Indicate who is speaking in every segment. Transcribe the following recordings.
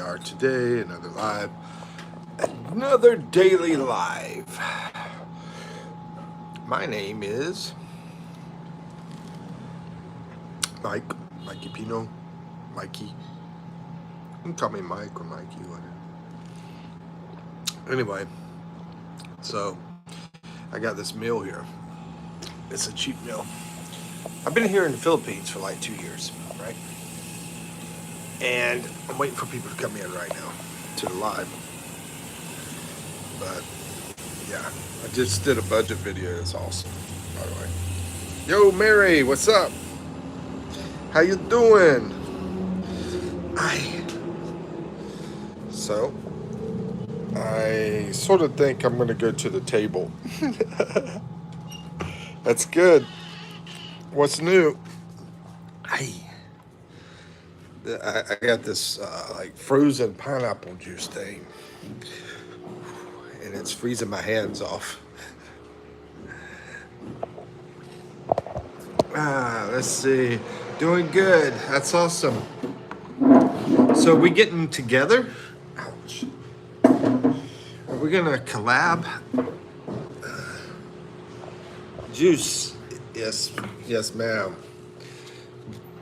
Speaker 1: are today. Another daily live. My name is Mike Mikipino, Mikey. You can call me Mike or Mikey, whatever. Anyway, so I got this meal here. It's a cheap meal. I've been here in the Philippines for like 2 years, right? And I'm waiting for people to come in right now to the live. But yeah, I just did a budget video. It's awesome, by the way. Yo, Mary, what's up? How you doing? So I sort of think I'm gonna go to the table. That's good. What's new? I got this like frozen pineapple juice thing, and it's freezing my hands off. Let's see. Doing good. That's awesome. So we getting together? Ouch. Are we gonna collab? Juice. Yes, ma'am.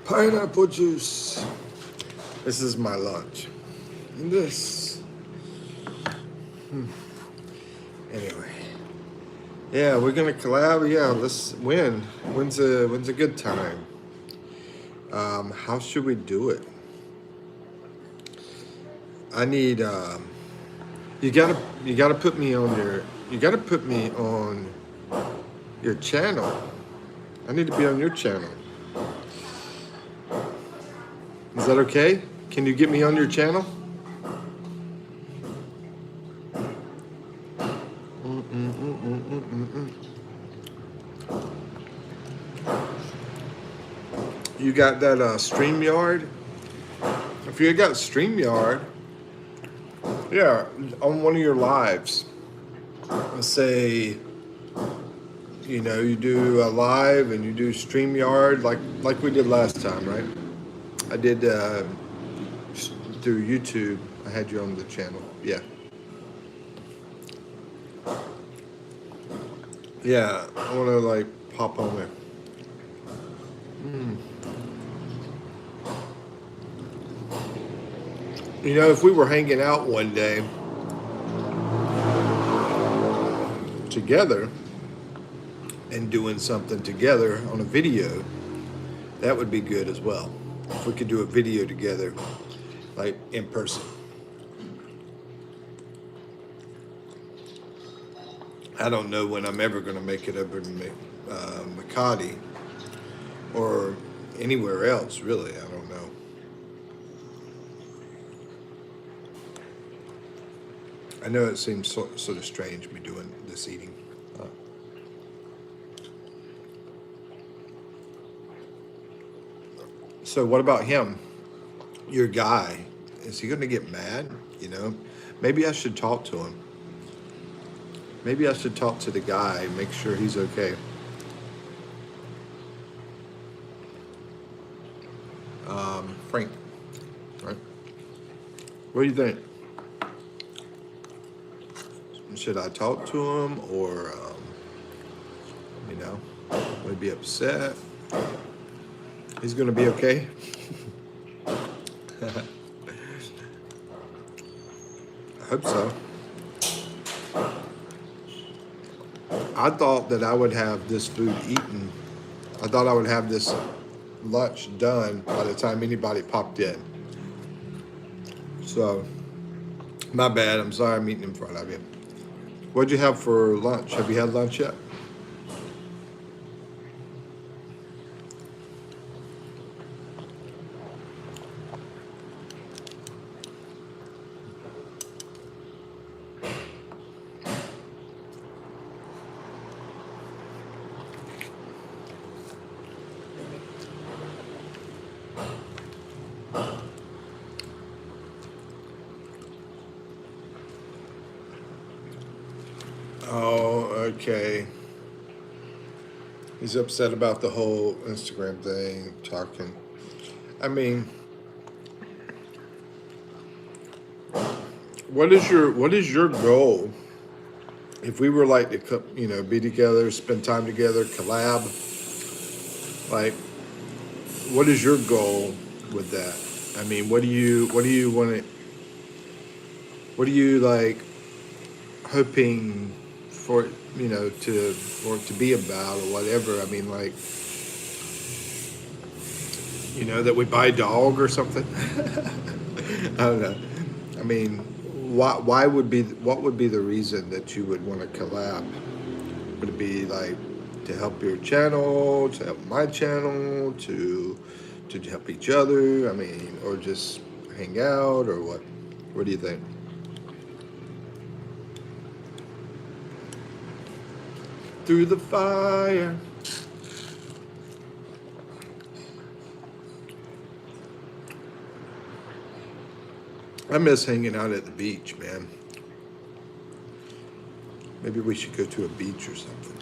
Speaker 1: Pineapple juice. This is my lunch. And this. Anyway. Yeah, we're gonna collab. Yeah, let's win. When's a good time? How should we do it? I need you gotta put me on your channel. I need to be on your channel. Is that okay? Can you get me on your channel? You got that StreamYard? If you got StreamYard, yeah, on one of your lives, let's say, you know, you do a live and you do StreamYard like we did last time, right? I did through YouTube. I had you on the channel. Yeah. Yeah, I want to like pop on there. You know, if we were hanging out one day together and doing something together on a video, that would be good as well. If we could do a video together, like in person. I don't know when I'm ever going to make it over to Makati or anywhere else, really. I don't know. I know it seems sort of strange me doing this eating. So what about him? Your guy, is he going to get mad? You know, maybe I should talk to him. Maybe I should talk to the guy, make sure he's okay. Frank, right? What do you think? Should I talk to him or, you know, would he be upset? He's going to be okay? I hope so. I thought that I would have this food eaten. I thought I would have this lunch done by the time anybody popped in. So, my bad. I'm sorry I'm eating in front of you. What'd you have for lunch? Have you had lunch yet? Oh, okay. He's upset about the whole Instagram thing, talking. I mean, what is your goal? If we were like to be together, spend time together, collab, like what is your goal with that? I mean, what do you want to what are you like hoping for to be about or whatever? I mean, like, that we buy a dog or something. I don't know. I mean, what would be the reason that you would want to collab? Would it be like to help your channel, to help my channel, to help each other? I mean, or just hang out, or what? What do you think? Through the fire. I miss hanging out at the beach, man. Maybe we should go to a beach or something.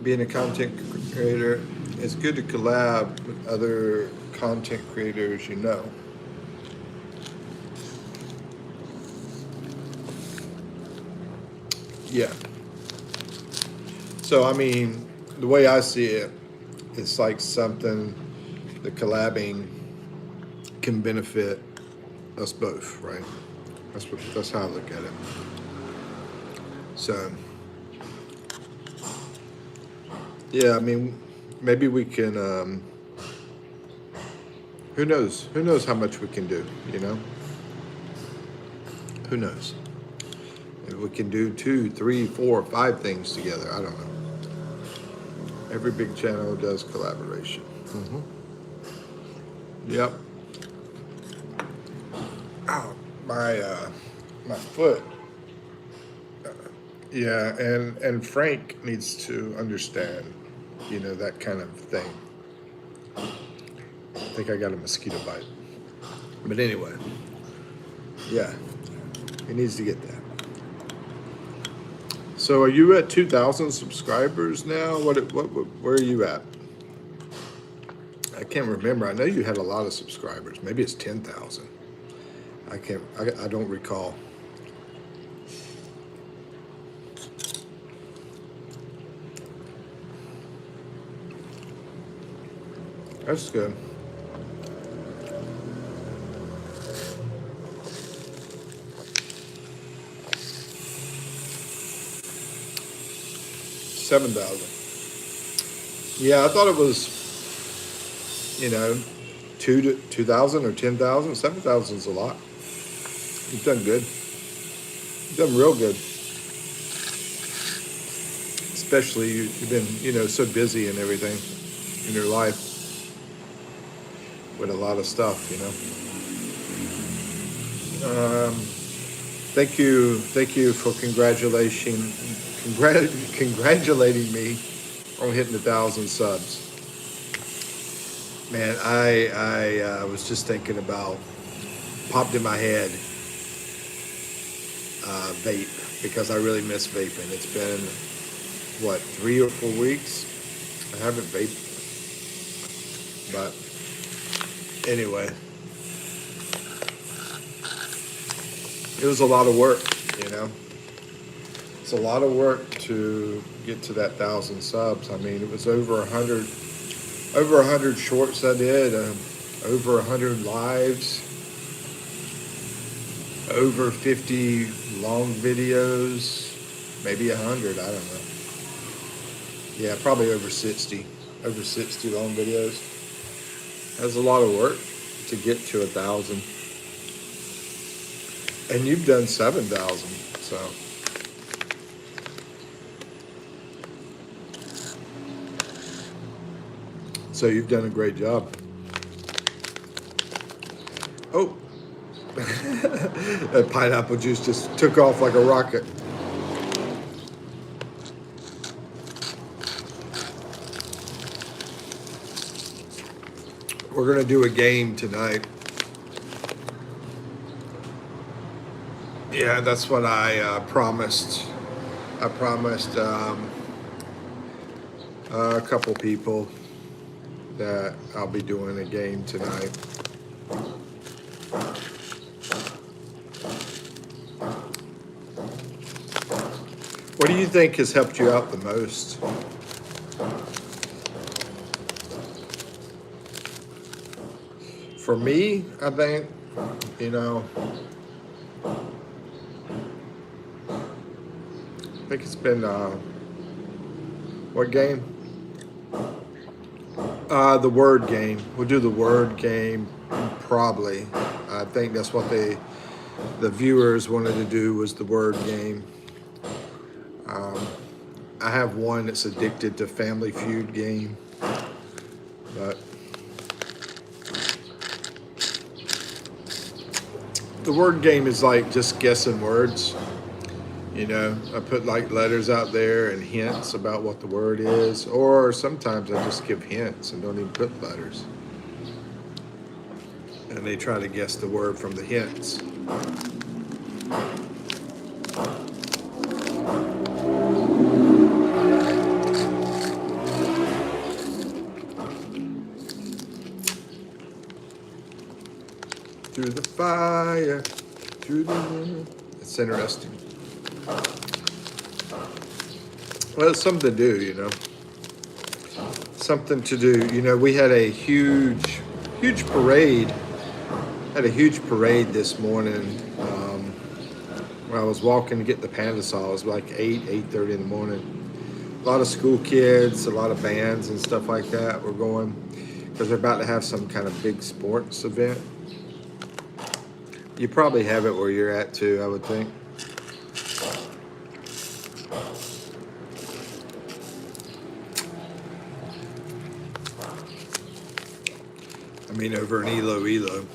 Speaker 1: Being a content creator, it's good to collab with other content creators, Yeah. So, I mean, the way I see it, it's like something, the collabing can benefit us both, right? That's how I look at it. So, yeah, I mean, maybe we can. Who knows? Who knows how much we can do? Who knows? Maybe we can do 2, 3, 4, 5 things together. I don't know. Every big channel does collaboration. Yep. Ow, my foot. Yeah, and Frank needs to understand, that kind of thing. I think I got a mosquito bite. But anyway, yeah, he needs to get that. So are you at 2,000 subscribers now? Where are you at? I can't remember. I know you had a lot of subscribers. Maybe it's 10,000. I don't recall. That's good. $7,000. Yeah, I thought it was, 2,000 or 10,000. 7,000 is a lot. You've done good. You've done real good. Especially you've been, so busy and everything in your life with a lot of stuff, Thank you for congratulating me on hitting 1,000 subs. Man, I was just thinking about, popped in my head, vape, because I really miss vaping. It's been, 3 or 4 weeks? I haven't vaped. But anyway, it was a lot of work, It's a lot of work to get to that 1,000 subs. I mean, it was over 100 shorts I did, over 100 lives, over 50 long videos, maybe 100, I don't know. Yeah, probably over 60 long videos. That's a lot of work to get to 1,000. And you've done 7,000, so you've done a great job. Oh, that pineapple juice just took off like a rocket. We're gonna do a game tonight. Yeah, that's what I promised. I promised a couple people that I'll be doing a game tonight. What do you think has helped you out the most? For me, I think, you know, I think it's been what game? The word game. We'll do the word game probably. I think that's what the viewers wanted to do was the word game. I have one that's addicted to Family Feud game, but the word game is like just guessing words. You know, I put like letters out there and hints about what the word is, or sometimes I just give hints and don't even put letters. And they try to guess the word from the hints. Through the fire, through the... It's interesting. Well, it's something to do, you know. Something to do. You know, we had a huge parade. Had a huge parade this morning. When I was walking to get the panda saw, it was like 8:30 in the morning. A lot of school kids, a lot of bands and stuff like that were going because they're about to have some kind of big sports event. You probably have it where you're at too, I would think. I mean, over in Elo, you know,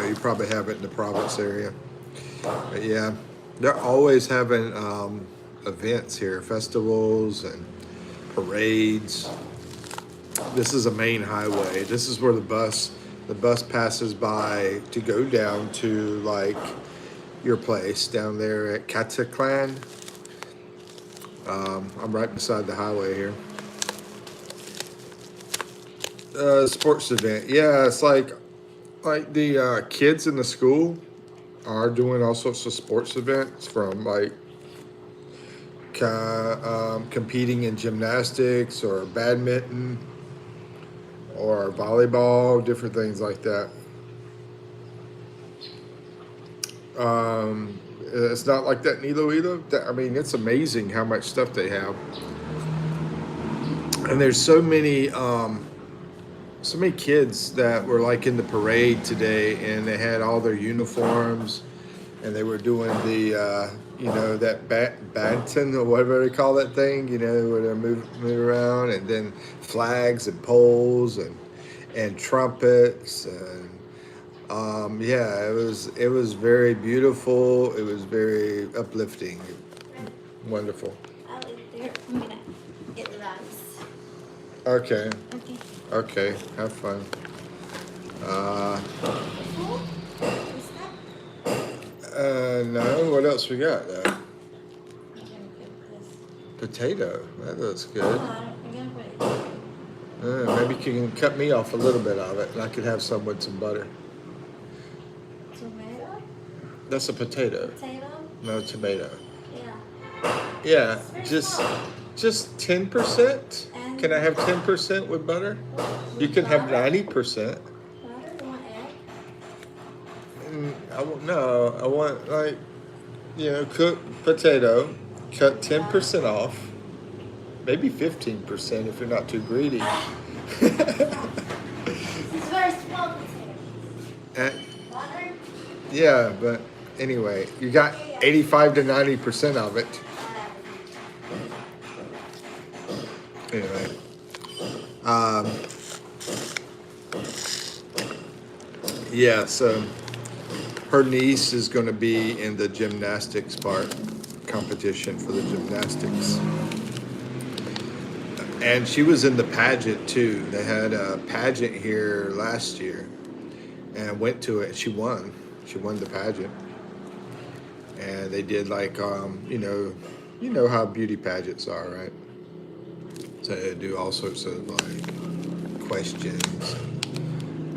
Speaker 1: you probably have it in the Province area. But yeah, they're always having events here, festivals and parades. This is a main highway. This is where the bus passes by to go down to like your place down there at Cataclan. I'm right beside the highway here. Sports event. Yeah, it's like the kids in the school are doing all sorts of sports events from like competing in gymnastics or badminton or volleyball, different things like that. It's not like that in Iloilo. I mean, it's amazing how much stuff they have, and there's so many kids that were like in the parade today, and they had all their uniforms, and they were doing the you know, that badminton or whatever they call that thing, you know, where they move around, and then flags and poles and trumpets and yeah, it was very beautiful. It was very uplifting, wonderful.
Speaker 2: I'll eat there. I'm gonna get rice.
Speaker 1: Okay.
Speaker 2: Okay.
Speaker 1: Okay. Have fun.
Speaker 2: What's that?
Speaker 1: No. What else we got?
Speaker 2: I'm gonna put this.
Speaker 1: Potato. That looks good.
Speaker 2: I'm gonna put it.
Speaker 1: Maybe you can cut me off a little bit of it, and I could have some with some butter.
Speaker 2: Tomato?
Speaker 1: That's a potato.
Speaker 2: Potato?
Speaker 1: No, tomato.
Speaker 2: Yeah.
Speaker 1: Yeah, just 10%.
Speaker 2: And
Speaker 1: Can I have 10% with butter? You can have 90%.
Speaker 2: butter? You want egg?
Speaker 1: I want like, you know, cooked potato, cut 10% off, maybe 15% if you're not too greedy.
Speaker 2: This is very small potato.
Speaker 1: And,
Speaker 2: Butter?
Speaker 1: yeah, but anyway, you got 85 to 90% of it. Anyway, yeah, so her niece is going to be in the gymnastics part competition for the gymnastics. And she was in the pageant too. They had a pageant here last year and went to it. She won. She won the pageant. and they did like you know how beauty pageants are, right? So they do all sorts of like questions.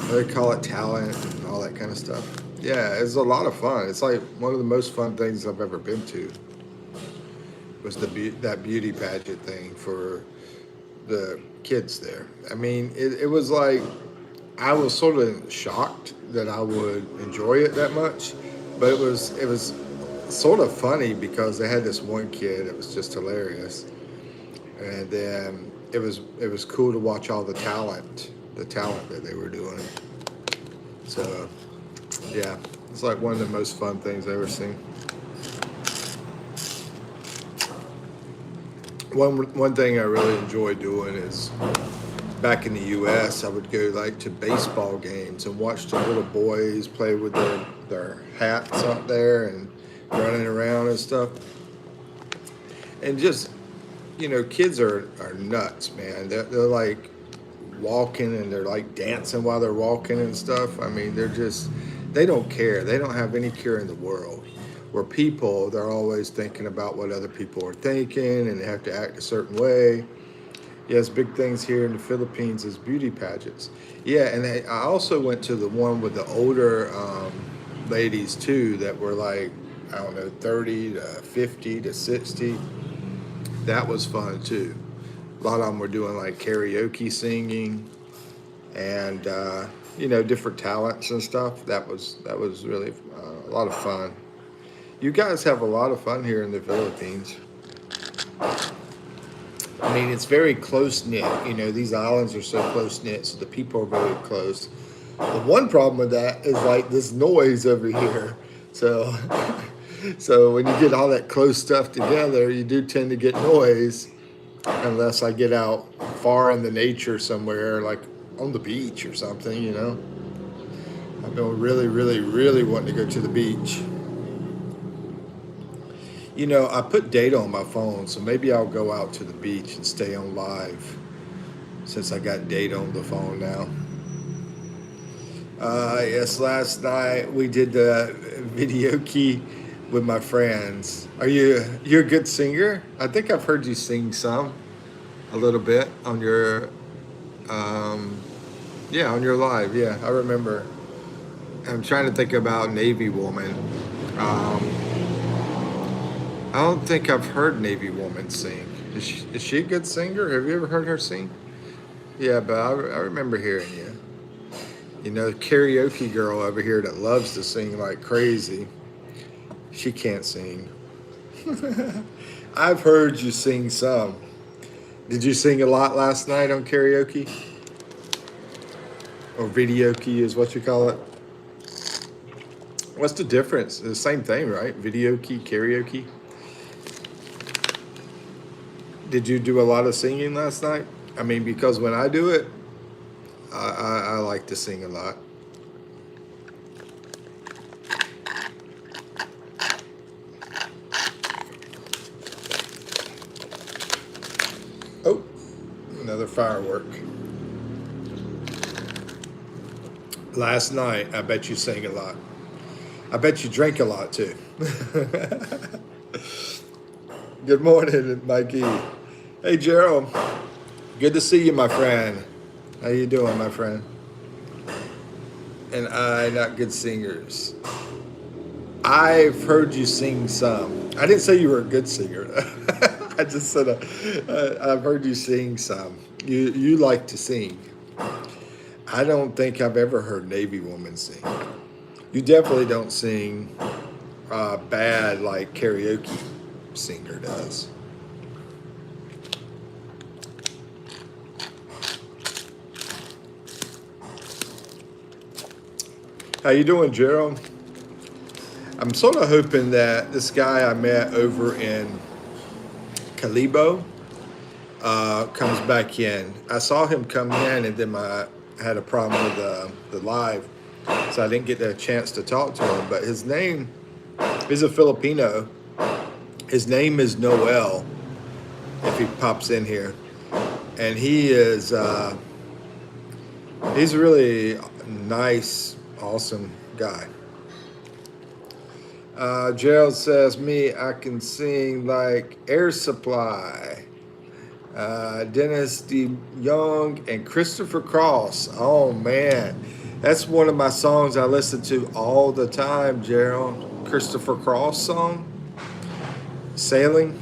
Speaker 1: They call it talent and all that kind of stuff. Yeah, it's a lot of fun. It's like one of the most fun things I've ever been to was that beauty pageant thing for the kids there. I mean, it was like I was sort of shocked that I would enjoy it that much, but it was sort of funny because they had this one kid that was just hilarious, and then it was cool to watch all the talent that they were doing. So yeah, it's like one of the most fun things I've ever seen. One thing I really enjoy doing is back in the U.S. I would go like to baseball games and watch the little boys play with their hats up there and running around and stuff. And just kids are nuts, man. They're like walking and they're like dancing while they're walking and stuff. I mean, they don't care. They don't have any care in the world. Where people, they're always thinking about what other people are thinking and they have to act a certain way. Yes, big things here in the Philippines is beauty pageants. Yeah, and I also went to the one with the older ladies too that were like, I don't know, 30 to 50 to 60. That was fun too. A lot of them were doing like karaoke singing and different talents and stuff. That was really a lot of fun. You guys have a lot of fun here in the Philippines. I mean, it's very close knit. These islands are so close knit, so the people are very close. The one problem with that is like this noise over here. So, so when you get all that close stuff together, you do tend to get noise, unless I get out far in the nature somewhere, like on the beach or something. I've been really, really, really wanting to go to the beach. I put data on my phone, so maybe I'll go out to the beach and stay on live since I got data on the phone now. Yes, last night we did the video key with my friends. You're a good singer? I think I've heard you sing a little bit on your, on your live. Yeah, I remember. I'm trying to think about Navy Woman. I don't think I've heard Navy Woman sing. Is she a good singer? Have you ever heard her sing? Yeah, but I remember hearing you. Karaoke girl over here that loves to sing like crazy. She can't sing. I've heard you sing some. Did you sing a lot last night on karaoke? Or videoke is what you call it? What's the difference? It's the same thing, right? Videoke, karaoke. Did you do a lot of singing last night? I mean, because when I do it, I like to sing a lot. Oh, another firework. Last night, I bet you sang a lot. I bet you drank a lot too. Good morning, Mikey. Hey, Gerald. Good to see you, my friend. How you doing, my friend? And not good singers. I've heard you sing some. I didn't say you were a good singer. I just said I've heard you sing some. You like to sing. I don't think I've ever heard Navy Woman sing. You definitely don't sing bad like karaoke singer does. How you doing, Gerald? I'm sort of hoping that this guy I met over in Calibo comes back in. I saw him come in, and then I had a problem with the live, so I didn't get a chance to talk to him. But his name is a Filipino. His name is Noel, if he pops in here. And he is, he's a really nice, awesome guy. Gerald says, me, I can sing like Air Supply. Dennis D. Young and Christopher Cross. Oh man, that's one of my songs I listen to all the time, Gerald. Christopher Cross song, Sailing.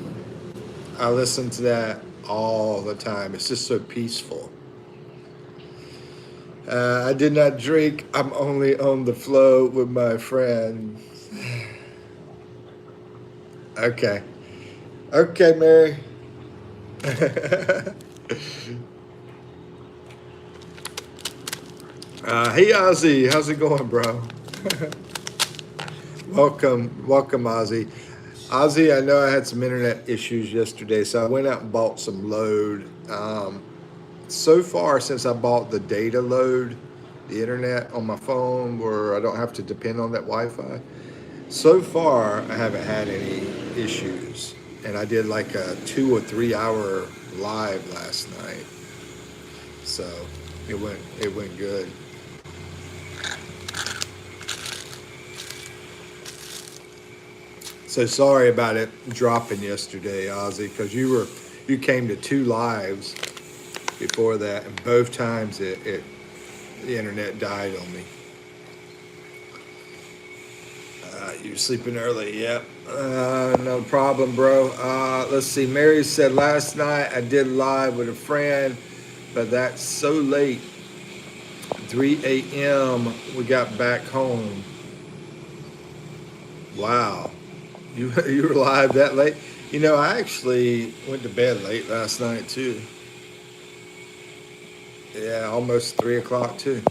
Speaker 1: I listen to that all the time. It's just so peaceful. I did not drink. I'm only on the flow with my friend. Okay. Okay, Mary. Hey, Ozzy. How's it going, bro? Welcome, Ozzy. Ozzy, I know I had some internet issues yesterday, so I went out and bought some load. So far, since I bought the data load, the internet on my phone where I don't have to depend on that Wi-Fi, so far I haven't had any issues. And I did like a 2 or 3 hour live last night, so it went good. So sorry about it dropping yesterday, Ozzy, because you came to 2 lives before that, and both times the internet died on me. You're sleeping early, yep. No problem, bro. Let's see. Mary said last night I did live with a friend, but that's so late. 3 a.m. we got back home. Wow. You were live that late? You know, I actually went to bed late last night too. Yeah, almost 3 o'clock too.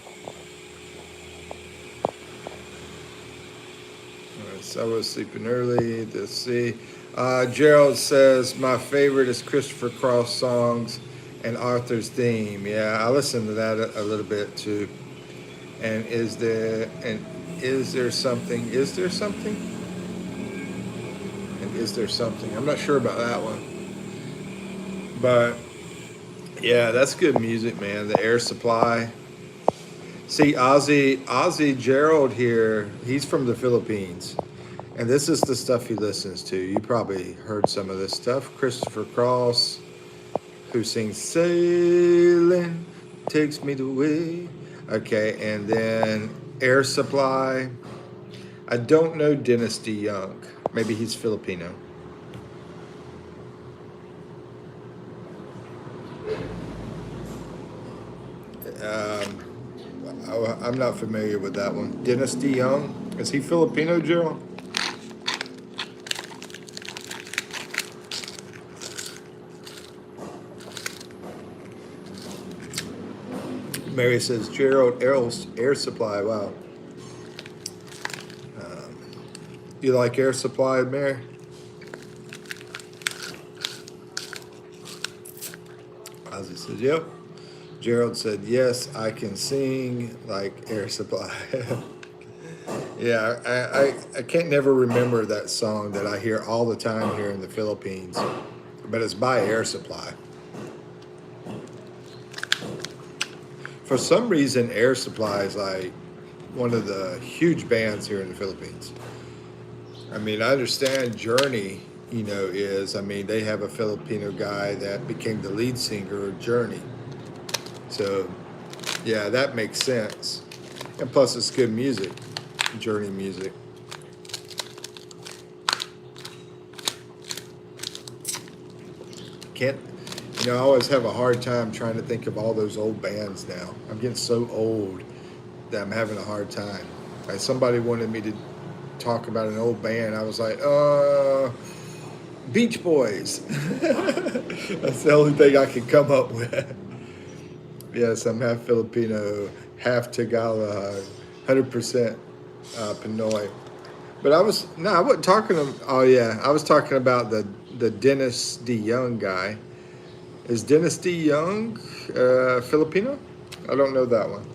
Speaker 1: So I was sleeping early. Let's see. Gerald says my favorite is Christopher Cross songs and Arthur's theme. Yeah, I listened to that a little bit too. And is there something? Is there something? And is there something? I'm not sure about that one. But yeah, that's good music, man. The Air Supply. See, Ozzy Gerald here. He's from the Philippines. And this is the stuff he listens to. You probably heard some of this stuff. Christopher Cross, who sings Sailing, Takes Me the Way. Okay, and then Air Supply. I don't know Dennis D. Young. Maybe he's Filipino. I'm not familiar with that one. Dennis D. Young. Is he Filipino, Joe? Mary says Gerald Air Supply. Wow. You like Air Supply, Mary? Ozzy says, yep. Gerald said, yes, I can sing like Air Supply. Yeah, I can't never remember that song that I hear all the time here in the Philippines, but it's by Air Supply. For some reason, Air Supply is like one of the huge bands here in the Philippines. I mean, I understand Journey, they have a Filipino guy that became the lead singer of Journey. So, yeah, that makes sense. And plus, it's good music, Journey music. I always have a hard time trying to think of all those old bands now. I'm getting so old that I'm having a hard time. Like somebody wanted me to talk about an old band. I was like, Beach Boys. That's the only thing I can come up with. Yes, I'm half Filipino, half Tagalog, 100% Pinoy. But I wasn't talking I was talking about the Dennis D. Young guy. Is Dennis D. Young Filipino? I don't know that one.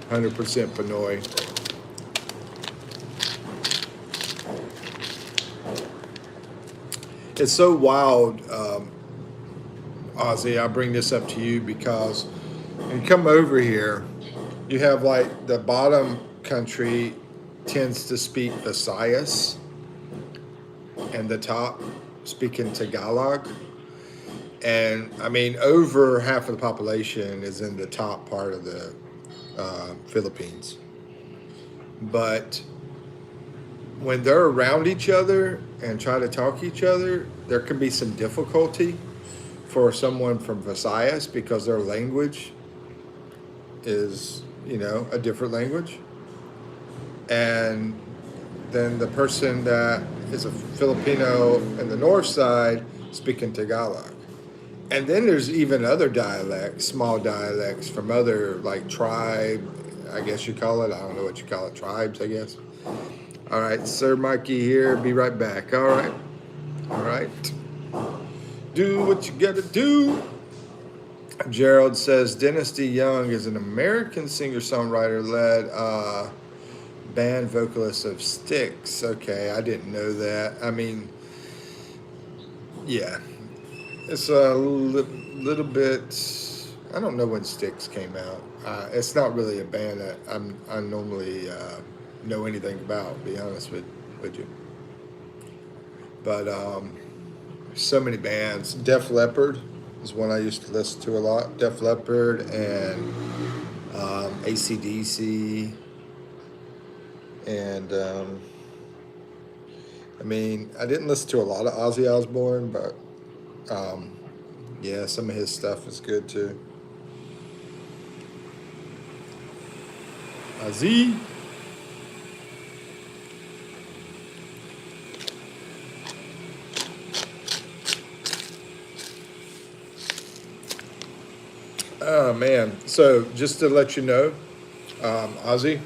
Speaker 1: 100% Pinoy. It's so wild, Ozzy. I bring this up to you because when you come over here, You have like the bottom country tends to speak Visayas, and the top speaking Tagalog. And I mean, over half of the population is in the top part of the Philippines. But when they're around each other and try to talk to each other, there can be some difficulty for someone from Visayas because their language is, a different language. And then the person that is a Filipino in the north side speaking Tagalog. And then there's even other dialects, small dialects from other, like, tribe, I guess you call it. I don't know what you call it, tribes, I guess. All right, Sir Mikey here. Be right back. All right. All right. Do what you gotta do. Gerald says Dynasty Young is an American singer-songwriter led band vocalist of Styx. Okay, I didn't know that. I mean, yeah. It's a little bit. I don't know when Styx came out. It's not really a band that I normally know anything about. To be honest with you, but so many bands. Def Leppard is one I used to listen to a lot. Def Leppard and AC/DC, and I mean, I didn't listen to a lot of Ozzy Osbourne, but yeah, some of his stuff is good too. Ozzy. Oh man! So just to let you know, Ozzy,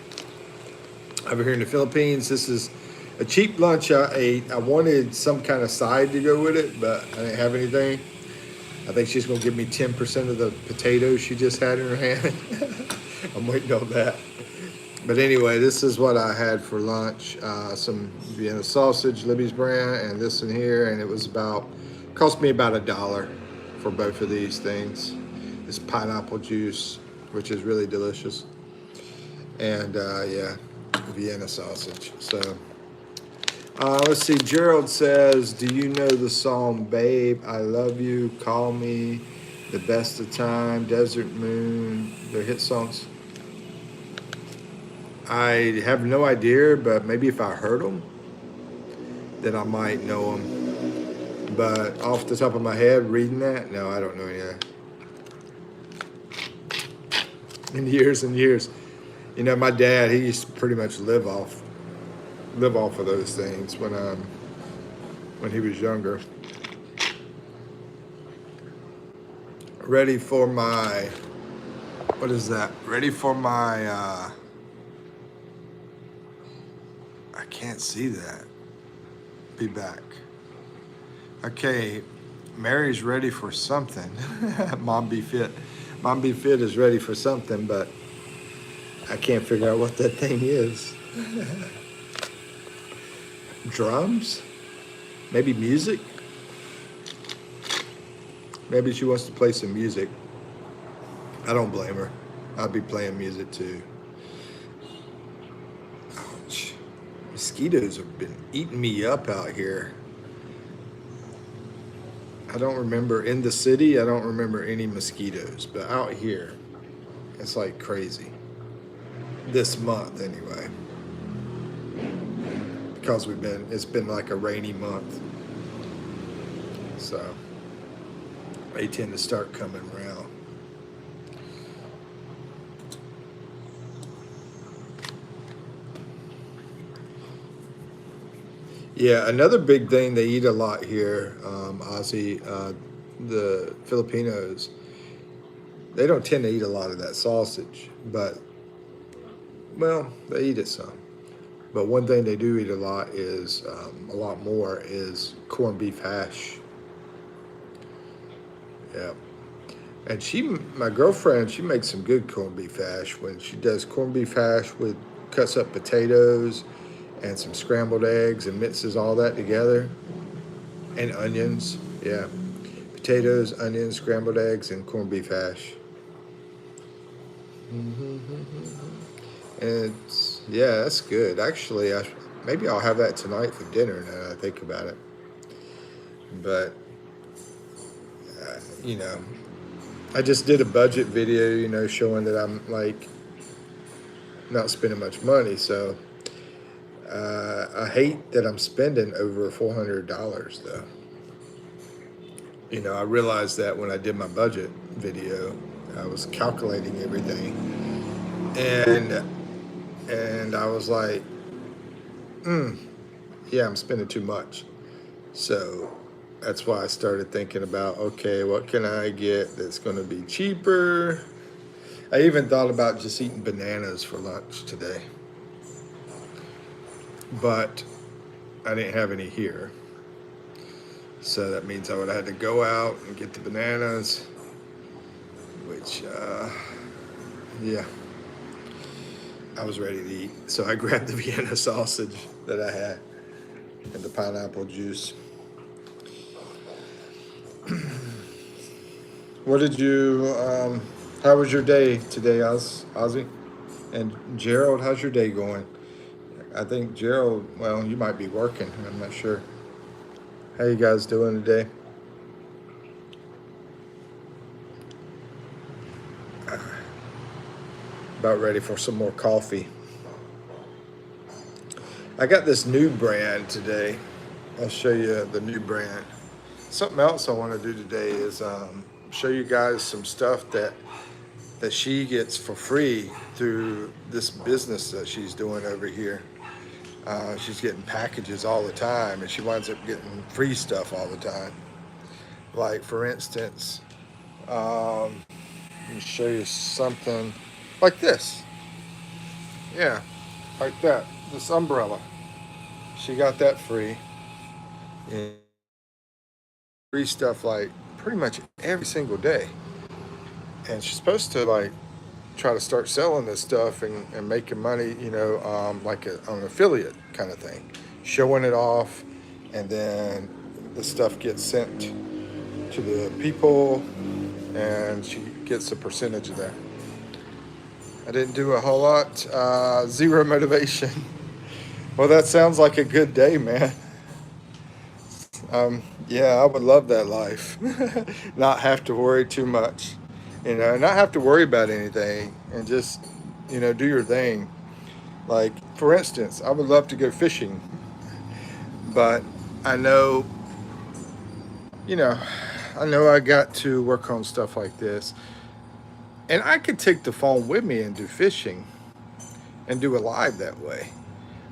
Speaker 1: over here in the Philippines, this is a cheap lunch I ate. I wanted some kind of side to go with it, but I didn't have anything. I think she's gonna give me 10% of the potatoes she just had in her hand. I'm waiting on that. But anyway, this is what I had for lunch: some Vienna sausage, Libby's brand, and this in here, and it was cost me about $1 for both of these things. This pineapple juice, which is really delicious, and yeah, Vienna sausage. So let's see. Gerald says, "Do you know the song 'Babe, I Love You'? Call Me, The Best of Time, Desert Moon. They're hit songs." I have no idea, but maybe if I heard them, then I might know them. But off the top of my head, reading that, no, I don't know any of that. In years and years, my dad, he used to pretty much live off of those things when he was younger. Ready for my, what is that? Ready for my, I can't see that. Be back. Okay, Mary's ready for something. Mom Be Fit. Mom Be Fit is ready for something, but I can't figure out what that thing is. Drums? Maybe music? Maybe she wants to play some music. I don't blame her. I'd be playing music too. Ouch. Mosquitoes have been eating me up out here. I don't remember in the city, I don't remember any mosquitoes, but out here, it's like crazy. This month anyway. Because it's been like a rainy month. So they tend to start coming around. Yeah, another big thing they eat a lot here, Ozzy, the Filipinos, they don't tend to eat a lot of that sausage, but, well, they eat it some. But one thing they do eat a lot more is corned beef hash. Yeah. And my girlfriend, she makes some good corned beef hash. When she does corned beef hash cuts up potatoes and some scrambled eggs and mixes all that together, and onions. Yeah, potatoes, onions, scrambled eggs, and corned beef hash. It's yeah, that's good. Actually, maybe I'll have that tonight for dinner. Now that I think about it, but you know, I just did a budget video, showing that I'm like not spending much money. So I hate that I'm spending over $400 though. I realized that when I did my budget video, I was calculating everything, and I was like, yeah, I'm spending too much. So that's why I started thinking about, okay, what can I get that's going to be cheaper? I even thought about just eating bananas for lunch today, but I didn't have any here. So that means I would have had to go out and get the bananas, which, yeah, I was ready to eat. So I grabbed the Vienna sausage that I had and the pineapple juice. What did you, how was your day today, Ozzy? And Gerald, how's your day going? I think Gerald, well, you might be working. I'm not sure. How you guys doing today? About ready for some more coffee. I got this new brand today. I'll show you the new brand. Something else I want to do today is show you guys some stuff that she gets for free through this business that she's doing over here. She's getting packages all the time, and she winds up getting free stuff all the time. Like, for instance, let me show you something like this. Yeah, like that. This umbrella. She got that free. And free stuff like pretty much every single day. And she's supposed to like try to start selling this stuff and making money, like an affiliate kind of thing, showing it off, and then the stuff gets sent to the people, and she gets a percentage of that. I didn't do a whole lot. Zero motivation. Well, that sounds like a good day, man. Yeah, I would love that life. Not have to worry too much, not have to worry about anything, and just, do your thing. Like, for instance, I would love to go fishing, but I know, you know, I got to work on stuff like this. And I could take the phone with me and do fishing and do it live that way.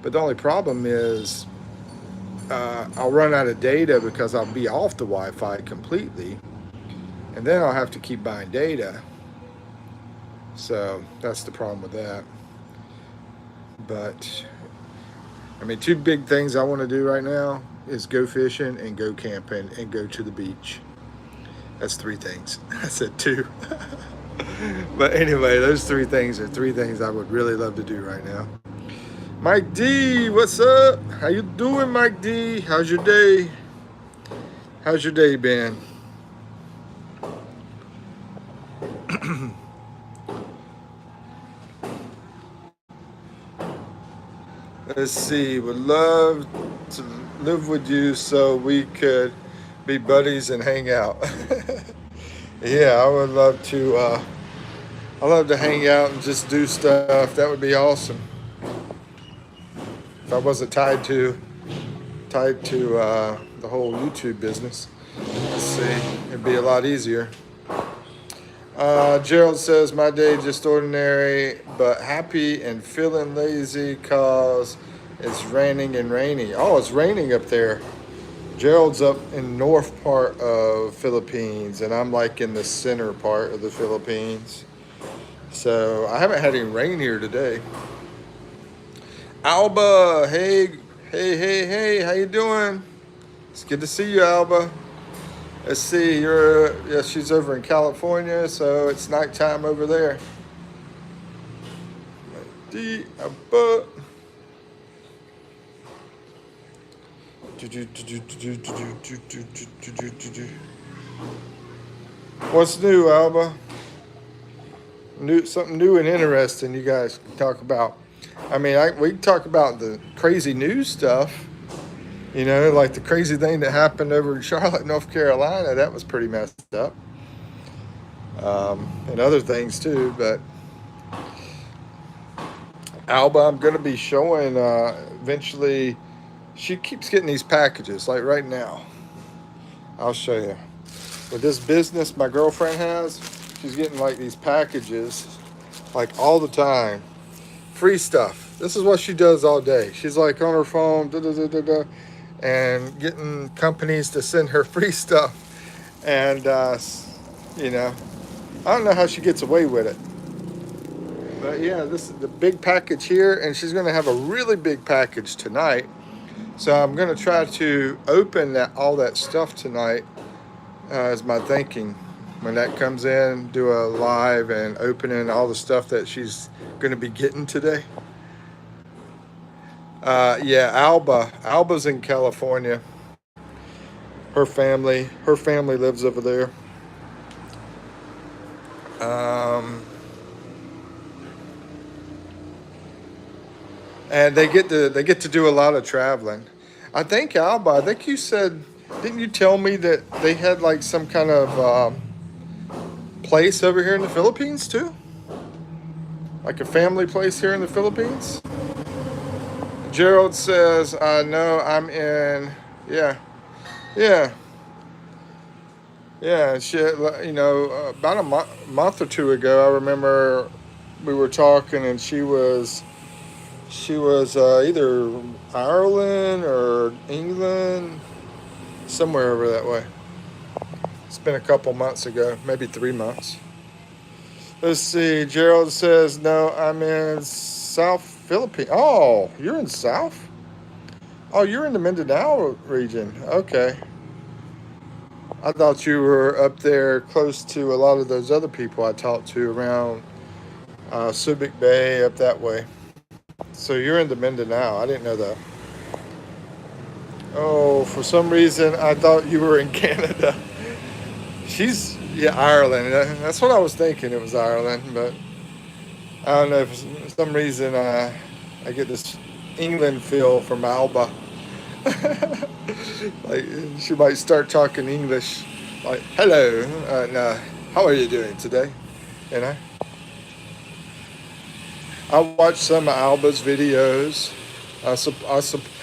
Speaker 1: But the only problem is I'll run out of data because I'll be off the Wi-Fi completely. And then I'll have to keep buying data. So that's the problem with that. But, I mean, two big things I want to do right now is go fishing and go camping and go to the beach. That's three things. I said two. But anyway, those three things are three things I would really love to do right now. Mike D, what's up? How you doing, Mike D? How's your day? How's your day been? Let's see. Would love to live with you so we could be buddies and hang out. Yeah, I would love to. I love to hang out and just do stuff. That would be awesome. If I wasn't tied to the whole YouTube business. Let's see. It'd be a lot easier. Gerald says, my day just ordinary, but happy and feeling lazy cause it's raining and rainy. Oh, it's raining up there. Gerald's up in north part of Philippines, and I'm like in the center part of the Philippines. So I haven't had any rain here today. Alba, hey, how you doing? It's good to see you, Alba. Let's see, she's over in California, so it's nighttime over there. What's new, Alba? something new and interesting you guys can talk about. I mean, we can talk about the crazy news stuff. You know, like the crazy thing that happened over in Charlotte, North Carolina. That was pretty messed up. And other things too. But Alba, I'm going to be showing eventually. She keeps getting these packages, like right now. I'll show you. With this business my girlfriend has, she's getting like these packages, like all the time. Free stuff. This is what she does all day. She's like on her phone, and getting companies to send her free stuff. And, you know, I don't know how she gets away with it. But yeah, this is the big package here, and she's going to have a really big package tonight. So I'm going to try to open all that stuff tonight, is my thinking. When that comes in, do a live and opening all the stuff that she's going to be getting today. Yeah, Alba's in California. Her family lives over there. And they get to do a lot of traveling. I think Alba, I think you said, didn't you tell me that they had like some kind of place over here in the Philippines too? Like a family place here in the Philippines? Gerald says, no, I'm in, yeah. She, you know, about a month or two ago, I remember we were talking, and she was either Ireland or England, somewhere over that way. It's been a couple months ago, maybe 3 months. Let's see. Gerald says, no, I'm in South Philippines. Oh, you're in South? Oh, you're in the Mindanao region. Okay. I thought you were up there close to a lot of those other people I talked to around Subic Bay, up that way. So you're in the Mindanao. I didn't know that. Oh, for some reason, I thought you were in Canada. Ireland. That's what I was thinking. It was Ireland, but I don't know. For some reason, I get this England feel from Alba. Like she might start talking English. Like, hello, no, how are you doing today? You know. I watch some of Alba's videos. I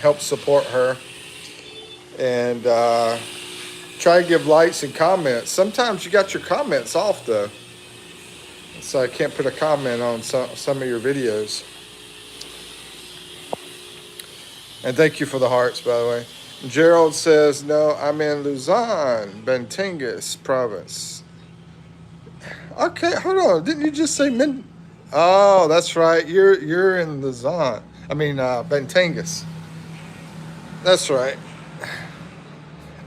Speaker 1: help support her, and try to give likes and comments. Sometimes you got your comments off though, so I can't put a comment on some of your videos. And thank you for the hearts, by the way. Gerald says, no, I'm in Luzon, Batangas province. Okay, hold on. Didn't you just say Oh, that's right. You're in Luzon. Batangas. That's right.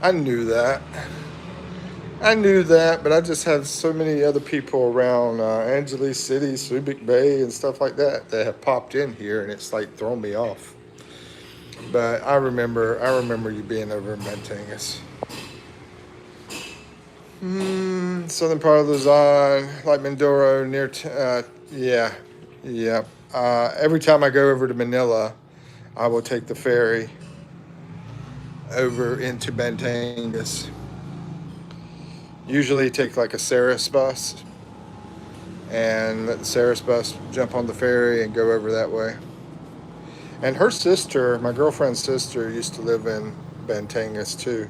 Speaker 1: I knew that, but I just have so many other people around Angeles City, Subic Bay, and stuff like that have popped in here, and it's like thrown me off. But I remember you being over in Batangas. Southern part of Luzon, like Mindoro, near. Yeah. Every time I go over to Manila, I will take the ferry over into Batangas. Usually take like a Ceres bus, and let the Ceres bus jump on the ferry and go over that way. And her sister, my girlfriend's sister, used to live in Batangas too.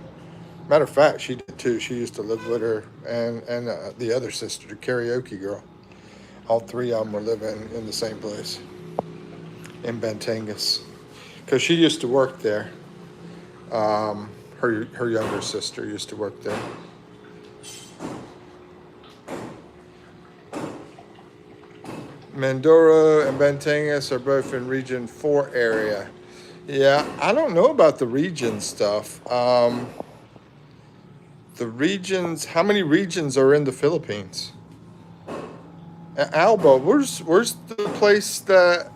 Speaker 1: Matter of fact, she did too. She used to live with her and the other sister, the karaoke girl. All three of them were living in the same place in Batangas, because she used to work there. Her younger sister used to work there. Mindoro and Batangas are both in Region 4 area. Yeah, I don't know about the region stuff. The regions, how many regions are in the Philippines? Alba, where's the place that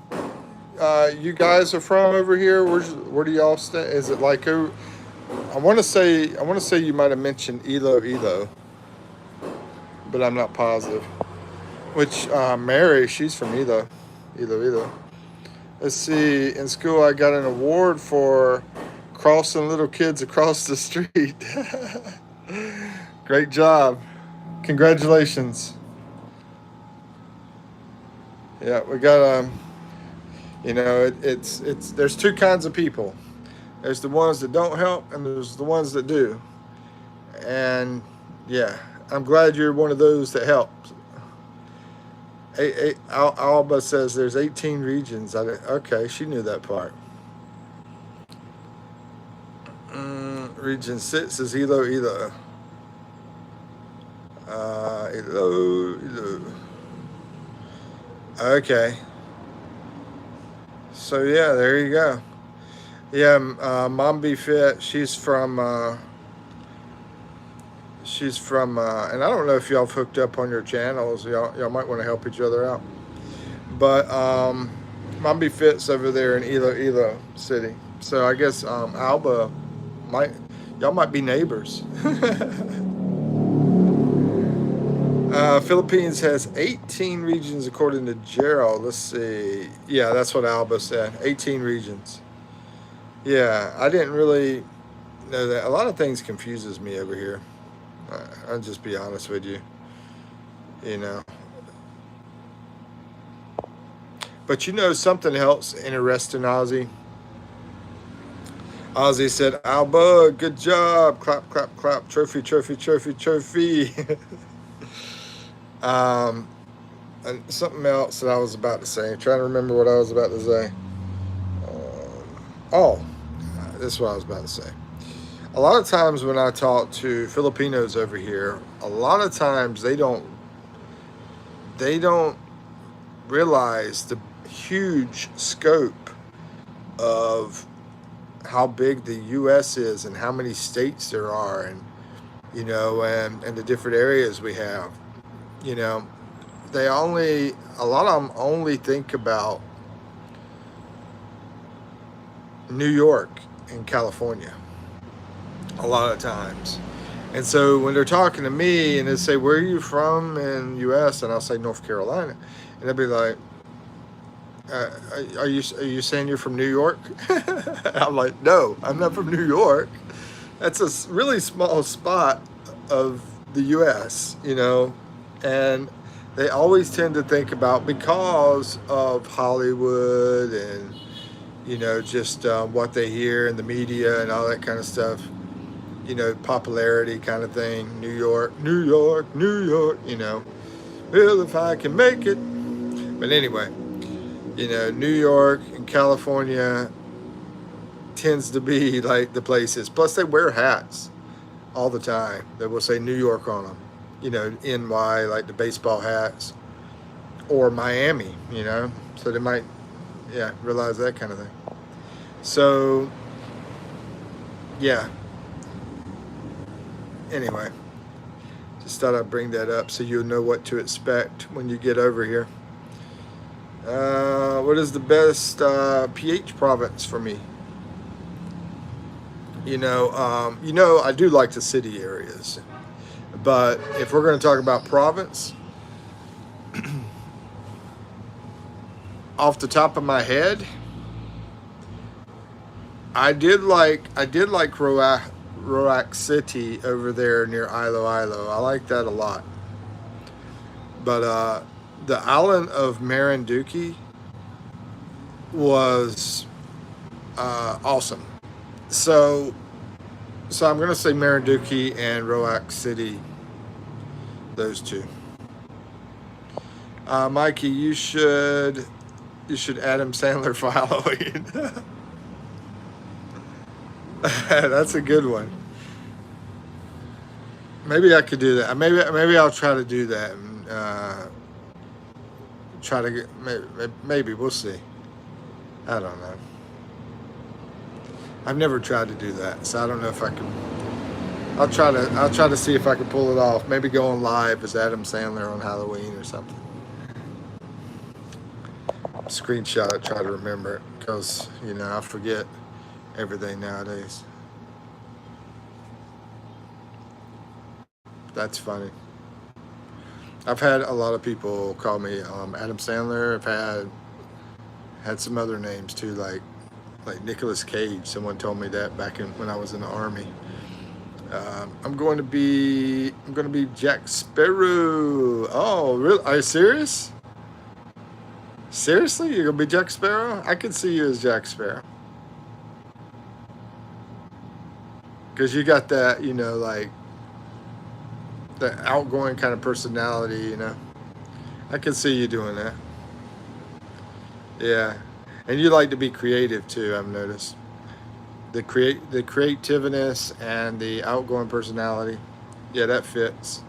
Speaker 1: you guys are from over here? Where do y'all stay? Is it like I want to say you might have mentioned Iloilo, but I'm not positive. which Mary, she's from Iloilo. Let's see. In school, I got an award for crossing little kids across the street. Great job. Congratulations. Yeah, we got it's there's two kinds of people. There's the ones that don't help, and there's the ones that do. And yeah, I'm glad you're one of those that helps. Alba says there's 18 regions. Okay, she knew that part. Region 6 is Ilo. Ilo. Okay. So yeah, there you go. Yeah, Mom Be Fit. She's from, and I don't know if y'all have hooked up on your channels. Y'all might want to help each other out. But Mom Be Fit's over there in Ilo City. So I guess Alba might, y'all might be neighbors. Philippines has 18 regions according to Gerald. Let's see. Yeah, that's what Alba said. 18 regions. Yeah, I didn't really know that. A lot of things confuses me over here. I'll just be honest with you. You know. But you know something else interesting, Ozzy? Ozzy said, Alba, good job. Clap, clap, clap. Trophy, trophy, trophy, trophy. um, and something else that I was about to say. I'm trying to remember what I was about to say. This is what I was about to say. A lot of times when I talk to Filipinos over here, a lot of times they don't realize the huge scope of how big the U.S. is and how many states there are, and and the different areas we have. You know, a lot of them only think about New York and California a lot of times. And so when they're talking to me and they say, where are you from in U.S.? And I'll say North Carolina. And they'll be like, are you saying you're from New York? I'm like, no, I'm not from New York. That's a really small spot of the U.S., and they always tend to think about, because of Hollywood and, just what they hear in the media and all that kind of stuff, popularity kind of thing. New York, New York, New York, well, if I can make it. But anyway, New York and California tends to be like the places. Plus, they wear hats all the time that will say New York on them. NY, like the baseball hats, or Miami, So they might, realize that kind of thing. So, yeah. Anyway, just thought I'd bring that up so you'll know what to expect when you get over here. What is the best PH province for me? I do like the city areas, but if we're going to talk about province, off the top of my head, I did like Roac City over there near Iloilo. I like that a lot. But the island of Marinduque was awesome. So I'm gonna say Marinduque and Roac City, those two. Mikey, you should Adam Sandler following. That's a good one. Maybe I could do that. Maybe I'll try to do that and try to get. Maybe we'll see. I don't know. I've never tried to do that, so I don't know if I can. I'll try to see if I can pull it off. Maybe go on live as Adam Sandler on Halloween or something. Screenshot it, try to remember it, because I forget everything nowadays. That's funny. I've had a lot of people call me Adam Sandler. I've had some other names too, like Nicolas Cage. Someone told me that back when I was in the army. I'm going to be Jack Sparrow. Oh, really? Are you serious? Seriously, you're gonna be Jack Sparrow? I could see you as Jack Sparrow because you got that, like the outgoing kind of personality. I can see you doing that. Yeah, and you like to be creative too. I've noticed the creativeness and the outgoing personality. Yeah, that fits.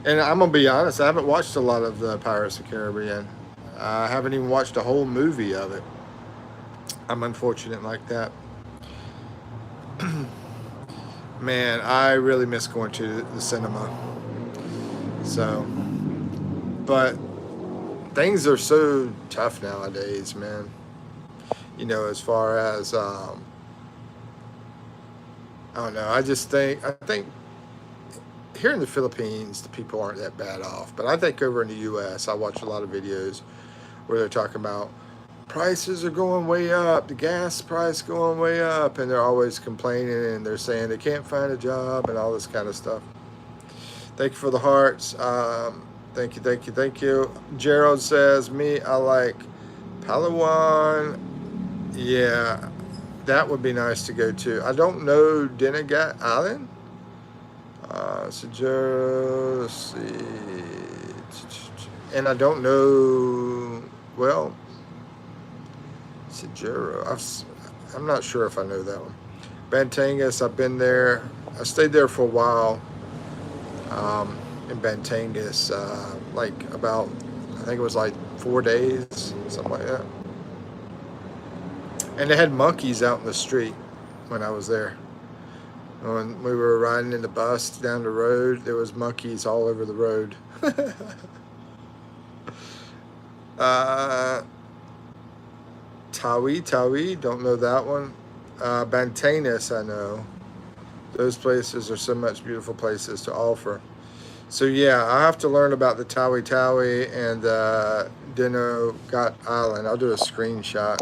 Speaker 1: And I'm gonna be honest, I haven't watched a lot of the Pirates of the Caribbean. I haven't even watched a whole movie of it. I'm unfortunate like that. Man, I really miss going to the cinema. So, but things are so tough nowadays, man. As far as I don't know. I think here in the Philippines, the people aren't that bad off. But I think over in the U.S., I watch a lot of videos where they're talking about prices are going way up, the gas price going way up, and they're always complaining and they're saying they can't find a job and all this kind of stuff. Thank you for the hearts. Thank you, thank you, thank you. Gerald says, me, I like Palawan. Yeah, that would be nice to go to. I don't know Dinagat Island. So Gerald, let's see. And I don't know, well, Sajuro. I'm not sure if I know that one. Bantangas, I've been there. I stayed there for a while in Bantangas, like about, I think it was like 4 days, something like that. And they had monkeys out in the street when I was there. When we were riding in the bus down the road, there was monkeys all over the road. Tawi, don't know that one. Bantanas, I know. Those places are so much beautiful places to offer. So yeah, I have to learn about the Tawi and Dino Got Island. I'll do a screenshot.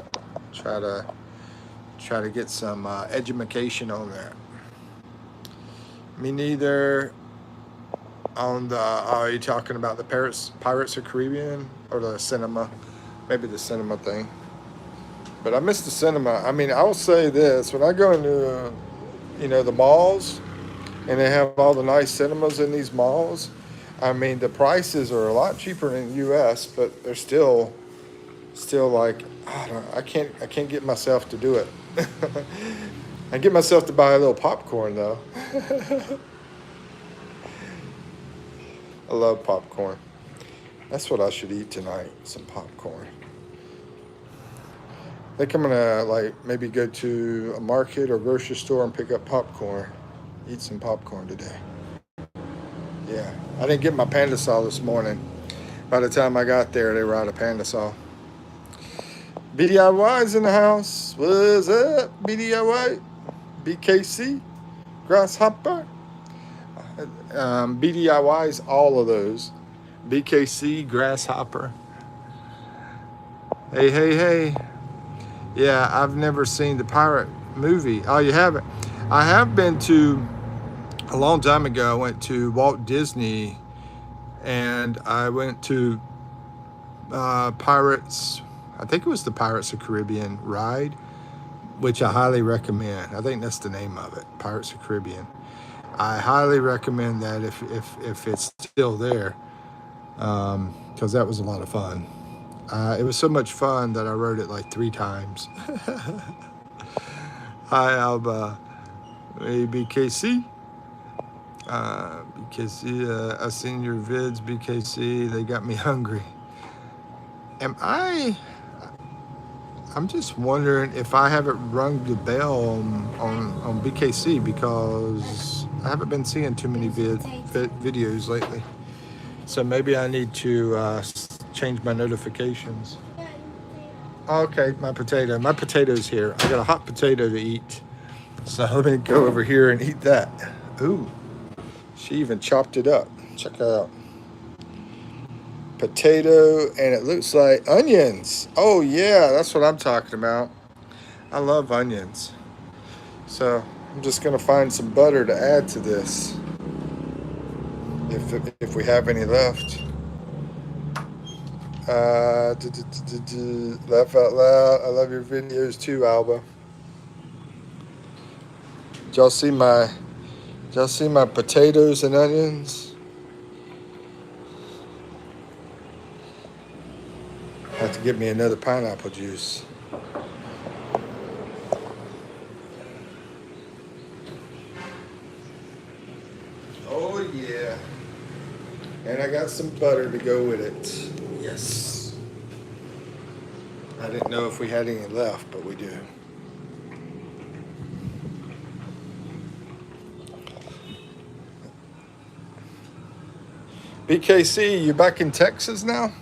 Speaker 1: Try to get some education on that. Me neither. On the are you talking about the Pirates of Caribbean or the cinema? Maybe the cinema thing. But I miss the cinema. I mean, I'll say this: when I go into, the malls, and they have all the nice cinemas in these malls, I mean, the prices are a lot cheaper in the U.S., but they're still like, I can't get myself to do it. I get myself to buy a little popcorn though. I love popcorn. That's what I should eat tonight, some popcorn. I think I'm gonna maybe go to a market or grocery store and pick up popcorn. Eat some popcorn today. Yeah, I didn't get my Pandasol this morning. By the time I got there, they were out of Pandasol. BDIY's in the house. What's up, BDIY? BKC? Grasshopper? BDIY's all of those. BKC, Grasshopper. Hey. Yeah, I've never seen the pirate movie. Oh, you haven't? I have been to, a long time ago, I went to Walt Disney and I went to Pirates, I think it was the Pirates of the Caribbean ride, which I highly recommend. I think that's the name of it, Pirates of the Caribbean. I highly recommend that if it's still there, because that was a lot of fun. It was so much fun that I wrote it like 3 times. Hi, Alba. Hey, BKC. BKC, I seen your vids, BKC. They got me hungry. I'm just wondering if I haven't rung the bell on BKC because I haven't been seeing too many videos lately. So maybe I need to change my notifications. Okay, my potato's here. I got a hot potato to eat. So let me go over here and eat that. Ooh, she even chopped it up. Check that out. potato, and it looks like onions. Oh yeah, that's what I'm talking about. I love onions. So I'm just gonna find some butter to add to this, if we have any left. Laugh out loud. I love your videos too, Alba. Did y'all see my Did y'all see my potatoes and onions? I have to get me another pineapple juice. Oh yeah. And I got some butter to go with it. Yes. I didn't know if we had any left, but we do. BKC, you back in Texas now?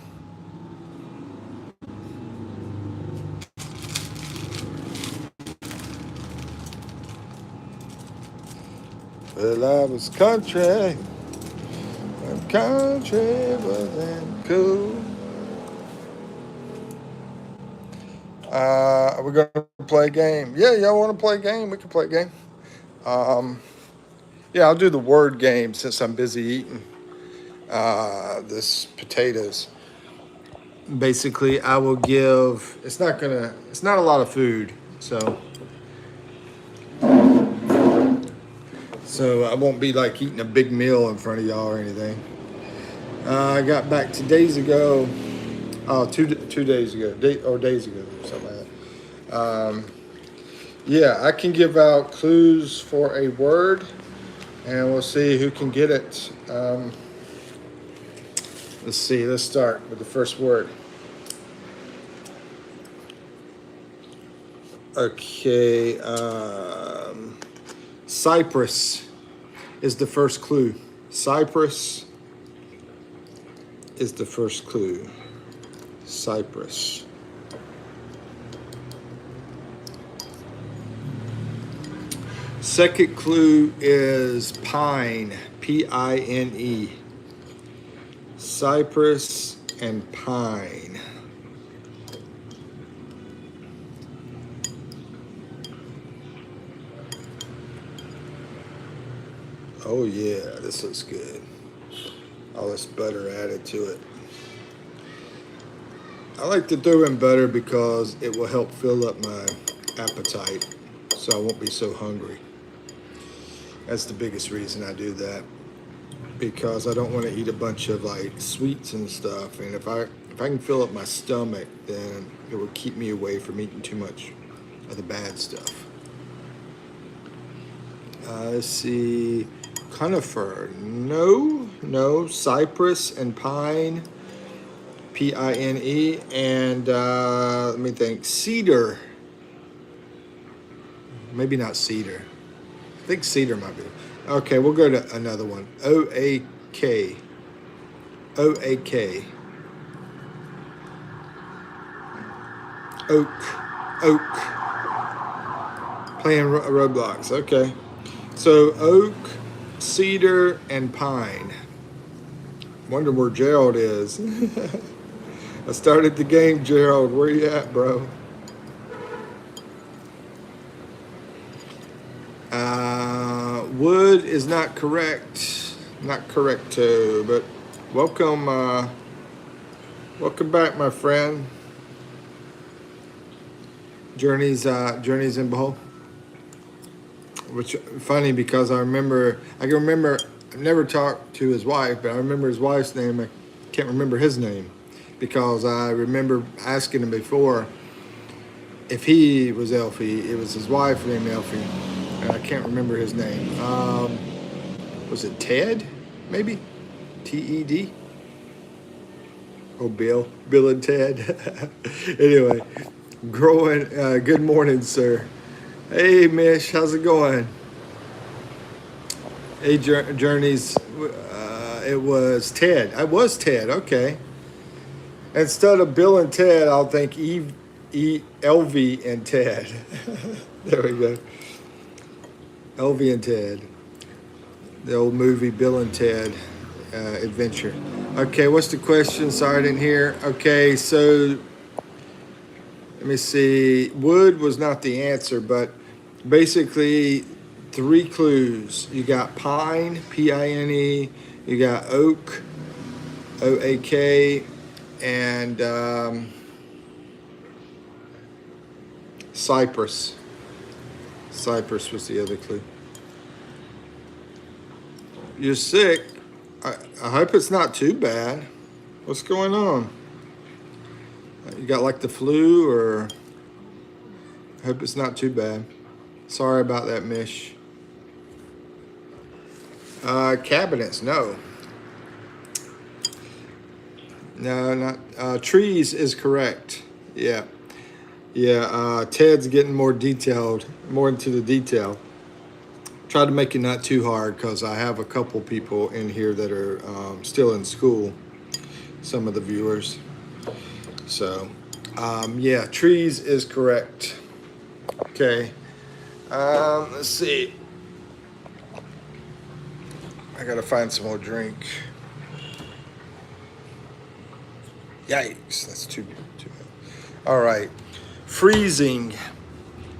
Speaker 1: Well, I was country. Country wasn't cool. Are we going to play a game? Yeah, y'all want to play a game? We can play a game. Yeah, I'll do the word game since I'm busy eating this potatoes. Basically, I will give. It's not a lot of food, so I won't be like eating a big meal in front of y'all or anything. I got back 2 days ago. Oh, 2 days ago, days ago, something like that. Yeah, I can give out clues for a word, and we'll see who can get it. Let's see. Let's start with the first word. Okay. Cypress is the first clue. Cypress is the first clue. Cypress. Second clue is pine. Pine. Cypress and pine. Oh yeah, this looks good. All this butter added to it. I like to throw in butter because it will help fill up my appetite, so I won't be so hungry. That's the biggest reason I do that, because I don't want to eat a bunch of like sweets and stuff. And if I can fill up my stomach, then it will keep me away from eating too much of the bad stuff. Let's see. Conifer. No. Cypress and pine. Pine. And let me think. Cedar. Maybe not cedar. I think cedar might be. Okay, we'll go to another one. OAK. OAK. Oak. Playing Roblox. Okay. So oak, cedar, and pine. Wonder where Gerald is. I started the game, Gerald. Where you at, bro? Wood is not correct. Not correcto, but welcome. Welcome back, my friend. Journeys in Behold. Which funny because I can remember. I've never talked to his wife, but I remember his wife's name. I can't remember his name because I remember asking him before if he was Elfie. It was his wife named Elfie, and I can't remember his name. Was it Ted? Maybe TED. Oh, Bill and Ted. Anyway, growing. Good morning, sir. Hey, Mish, how's it going? Hey, Journeys. It was Ted. I was Ted. Okay. Instead of Bill and Ted, I'll think LV and Ted. There we go. LV and Ted. The old movie Bill and Ted Adventure. Okay, what's the question? Sorry, I didn't hear. Okay, so let me see. Wood was not the answer, but basically, three clues. You got pine, Pine. You got oak, OAK, and cypress. Cypress was the other clue. You're sick. I hope it's not too bad. What's going on? You got like the flu, or I hope it's not too bad. Sorry about that, Mish. Cabinets, no. No, not trees is correct. Yeah. Yeah, Ted's getting more detailed, more into the detail. Try to make it not too hard because I have a couple people in here that are still in school, some of the viewers. So, yeah, trees is correct. Okay. Let's see. I gotta find some more drink. Yikes, that's too bad. All right. Freezing.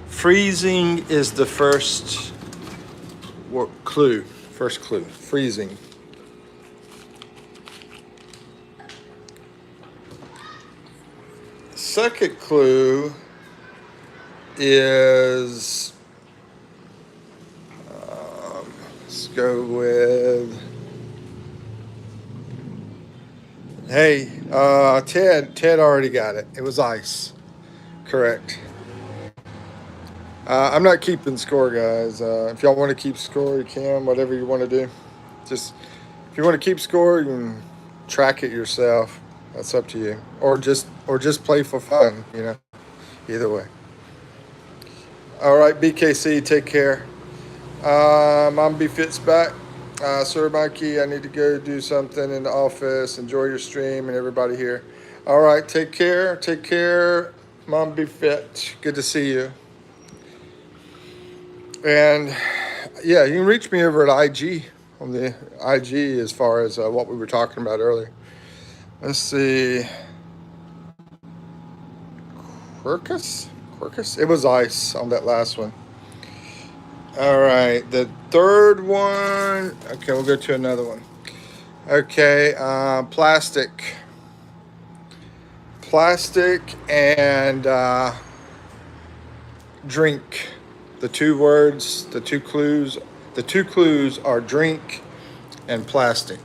Speaker 1: Freezing is the first clue. First clue. Freezing. Second clue is let's go with hey, Ted already got it. It was ice. Correct. I'm not keeping score, guys. If y'all want to keep score, you can. Whatever you want to do. Just if you want to keep score, you can track it yourself. That's up to you. Or just play for fun. Either way. All right, BKC, take care. Mom B Fit's back. Sir Mikey, I need to go do something in the office. Enjoy your stream and everybody here. All right, take care. Take care. Mom B Fit. Good to see you. And yeah, you can reach me over at IG, on the IG, as far as what we were talking about earlier. Let's see. Quirkus? It was ice on that last one. All right, the third one. Okay, we'll go to another one. Okay, plastic. Plastic and drink. The two words, the two clues are drink and plastic.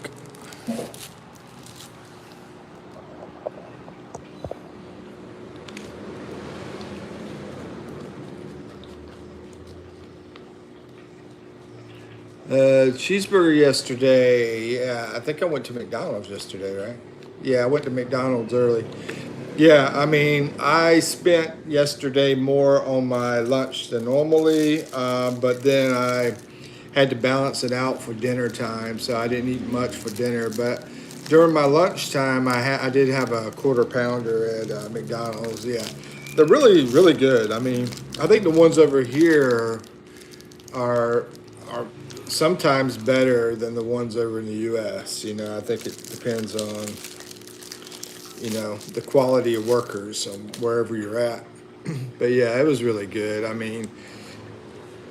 Speaker 1: Cheeseburger yesterday. Yeah, I think I went to McDonald's yesterday, right? Yeah, I went to McDonald's early. Yeah, I mean, I spent yesterday more on my lunch than normally, but then I had to balance it out for dinner time, so I didn't eat much for dinner. But during my lunchtime, I did have a quarter pounder at McDonald's. Yeah, they're really, really good. I mean, I think the ones over here are sometimes better than the ones over in the U.S. I think it depends on the quality of workers wherever you're at. But yeah, it was really good. I mean,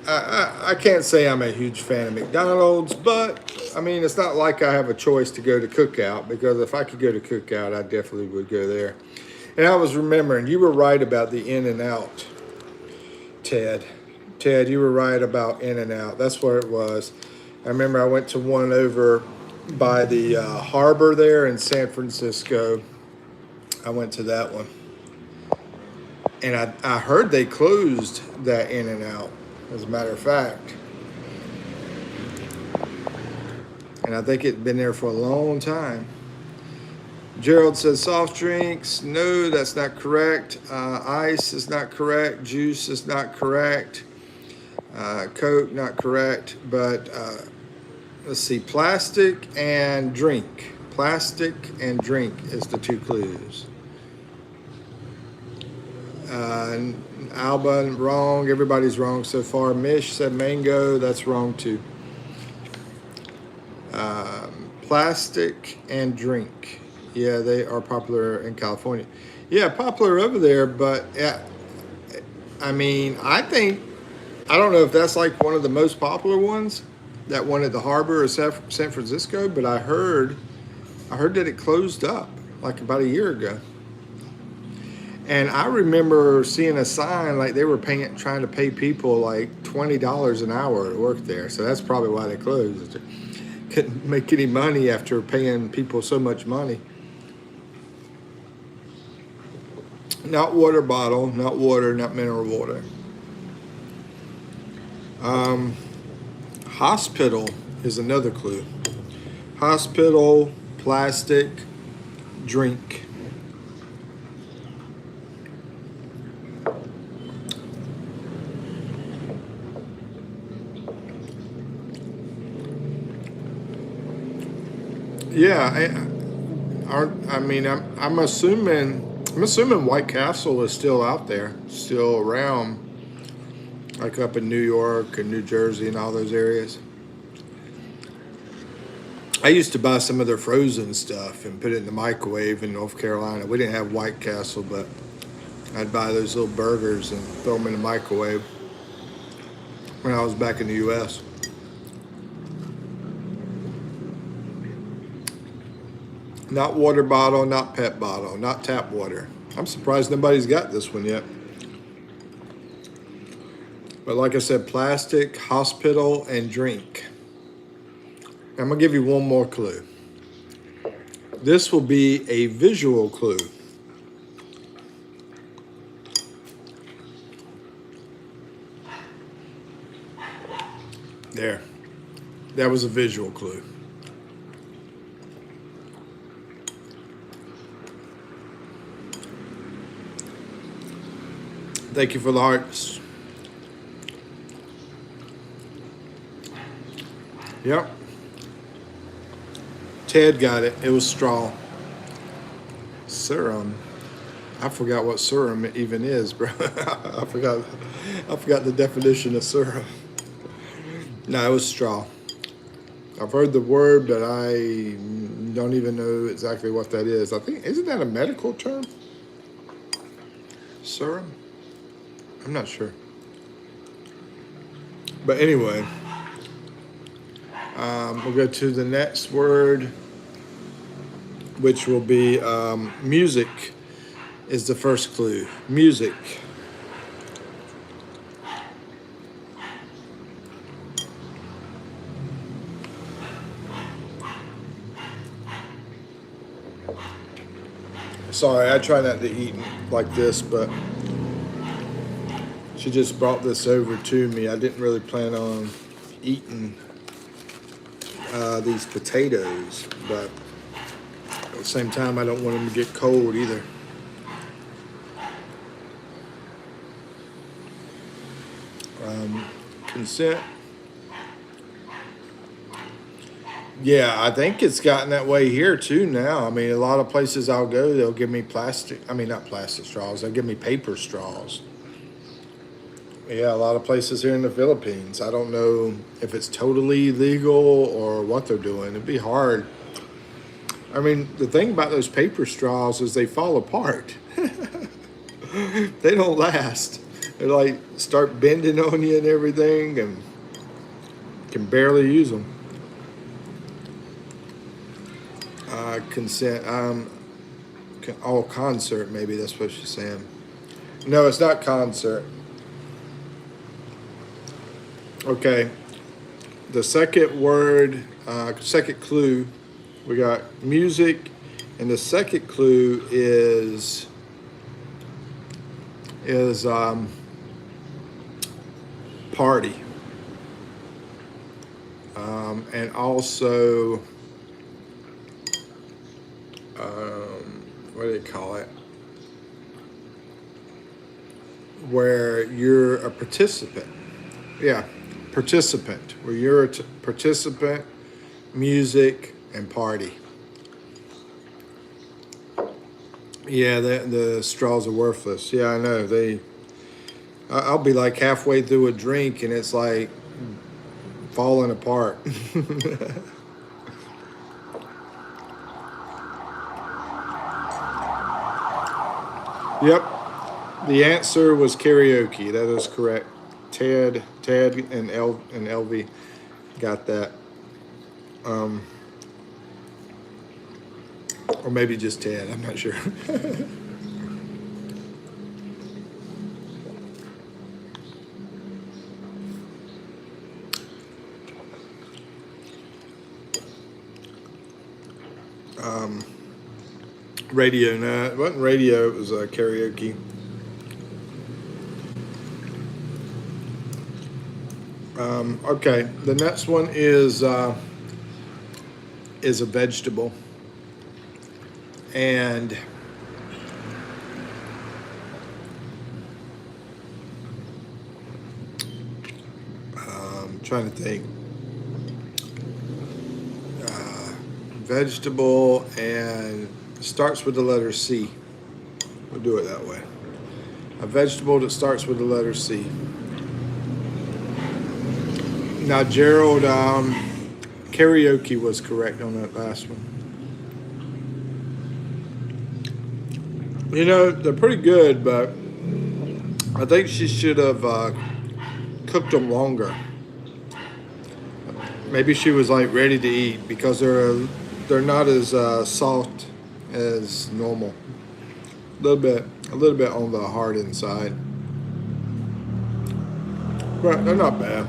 Speaker 1: I can't say I'm a huge fan of McDonald's, but I mean, it's not like I have a choice to go to Cookout, because if I could go to Cookout, I definitely would go there. And I was remembering, you were right about the In-N-Out, Ted. Ted, you were right about In-N-Out. That's where it was. I remember I went to one over by the harbor there in San Francisco. I went to that one. And I heard they closed that In-N-Out, as a matter of fact. And I think it'd been there for a long time. Gerald says soft drinks. No, that's not correct. Ice is not correct. Juice is not correct. Coke, not correct. But let's see. Plastic and drink. Plastic and drink is the two clues. Alba, wrong. Everybody's wrong so far. Mish said mango. That's wrong too. plastic and drink. Yeah, they are popular in California. Yeah, popular over there, but yeah, I mean, I don't know if that's like one of the most popular ones, that one at the harbor of San Francisco, but I heard that it closed up like about a year ago. And I remember seeing a sign like they were trying to pay people like $20 an hour to work there. So that's probably why they closed. Couldn't make any money after paying people so much money. Not water bottle, not water, not mineral water. Hospital is another clue. Hospital, plastic, drink. Yeah, I mean, I'm assuming White Castle is still out there, still around, like up in New York and New Jersey and all those areas. I used to buy some of their frozen stuff and put it in the microwave in North Carolina. We didn't have White Castle, but I'd buy those little burgers and throw them in the microwave when I was back in the U.S. Not water bottle, not pet bottle, not tap water. I'm surprised nobody's got this one yet. But like I said, plastic, hospital, and drink. I'm going to give you one more clue. This will be a visual clue. There. That was a visual clue. Thank you for the hearts. Yep. Ted got it. It was straw. Serum. I forgot what serum even is, bro. I forgot the definition of serum. No, it was straw. I've heard the word, but I don't even know exactly what that is. I think, isn't that a medical term? Serum? I'm not sure. But anyway, we'll go to the next word, which will be music is the first clue. Music. Sorry, I try not to eat like this, but she just brought this over to me. I didn't really plan on eating these potatoes, but at the same time, I don't want them to get cold either. Consent. Yeah, I think it's gotten that way here too now. I mean, a lot of places I'll go, they'll give me not plastic straws, they'll give me paper straws. Yeah, a lot of places here in the Philippines. I don't know if it's totally legal or what they're doing. It'd be hard. I mean, the thing about those paper straws is they fall apart. They don't last. They like start bending on you and everything, and can barely use them. Consent. Concert. Maybe that's what she's saying. No, it's not concert. Okay. The second word, second clue, we got music, and the second clue is party, and also what do they call it? Where you're a participant. Yeah, participant. Where you're a participant, music, and party. Yeah, the straws are worthless. Yeah, I know. I'll be like halfway through a drink and it's like falling apart. Yep. The answer was karaoke. That is correct. Ted, and LV got that. Or maybe just Ted. I'm not sure. Radio. No, it wasn't radio. It was karaoke. Okay. The next one is a vegetable, and I'm trying to think. Vegetable and starts with the letter C. We'll do it that way. A vegetable that starts with the letter C. Now, Gerald, karaoke was correct on that last one. You know, they're pretty good, but I think she should have cooked them longer. Maybe she was like ready to eat because they're not as soft as normal. A little bit on the hard inside, but they're not bad.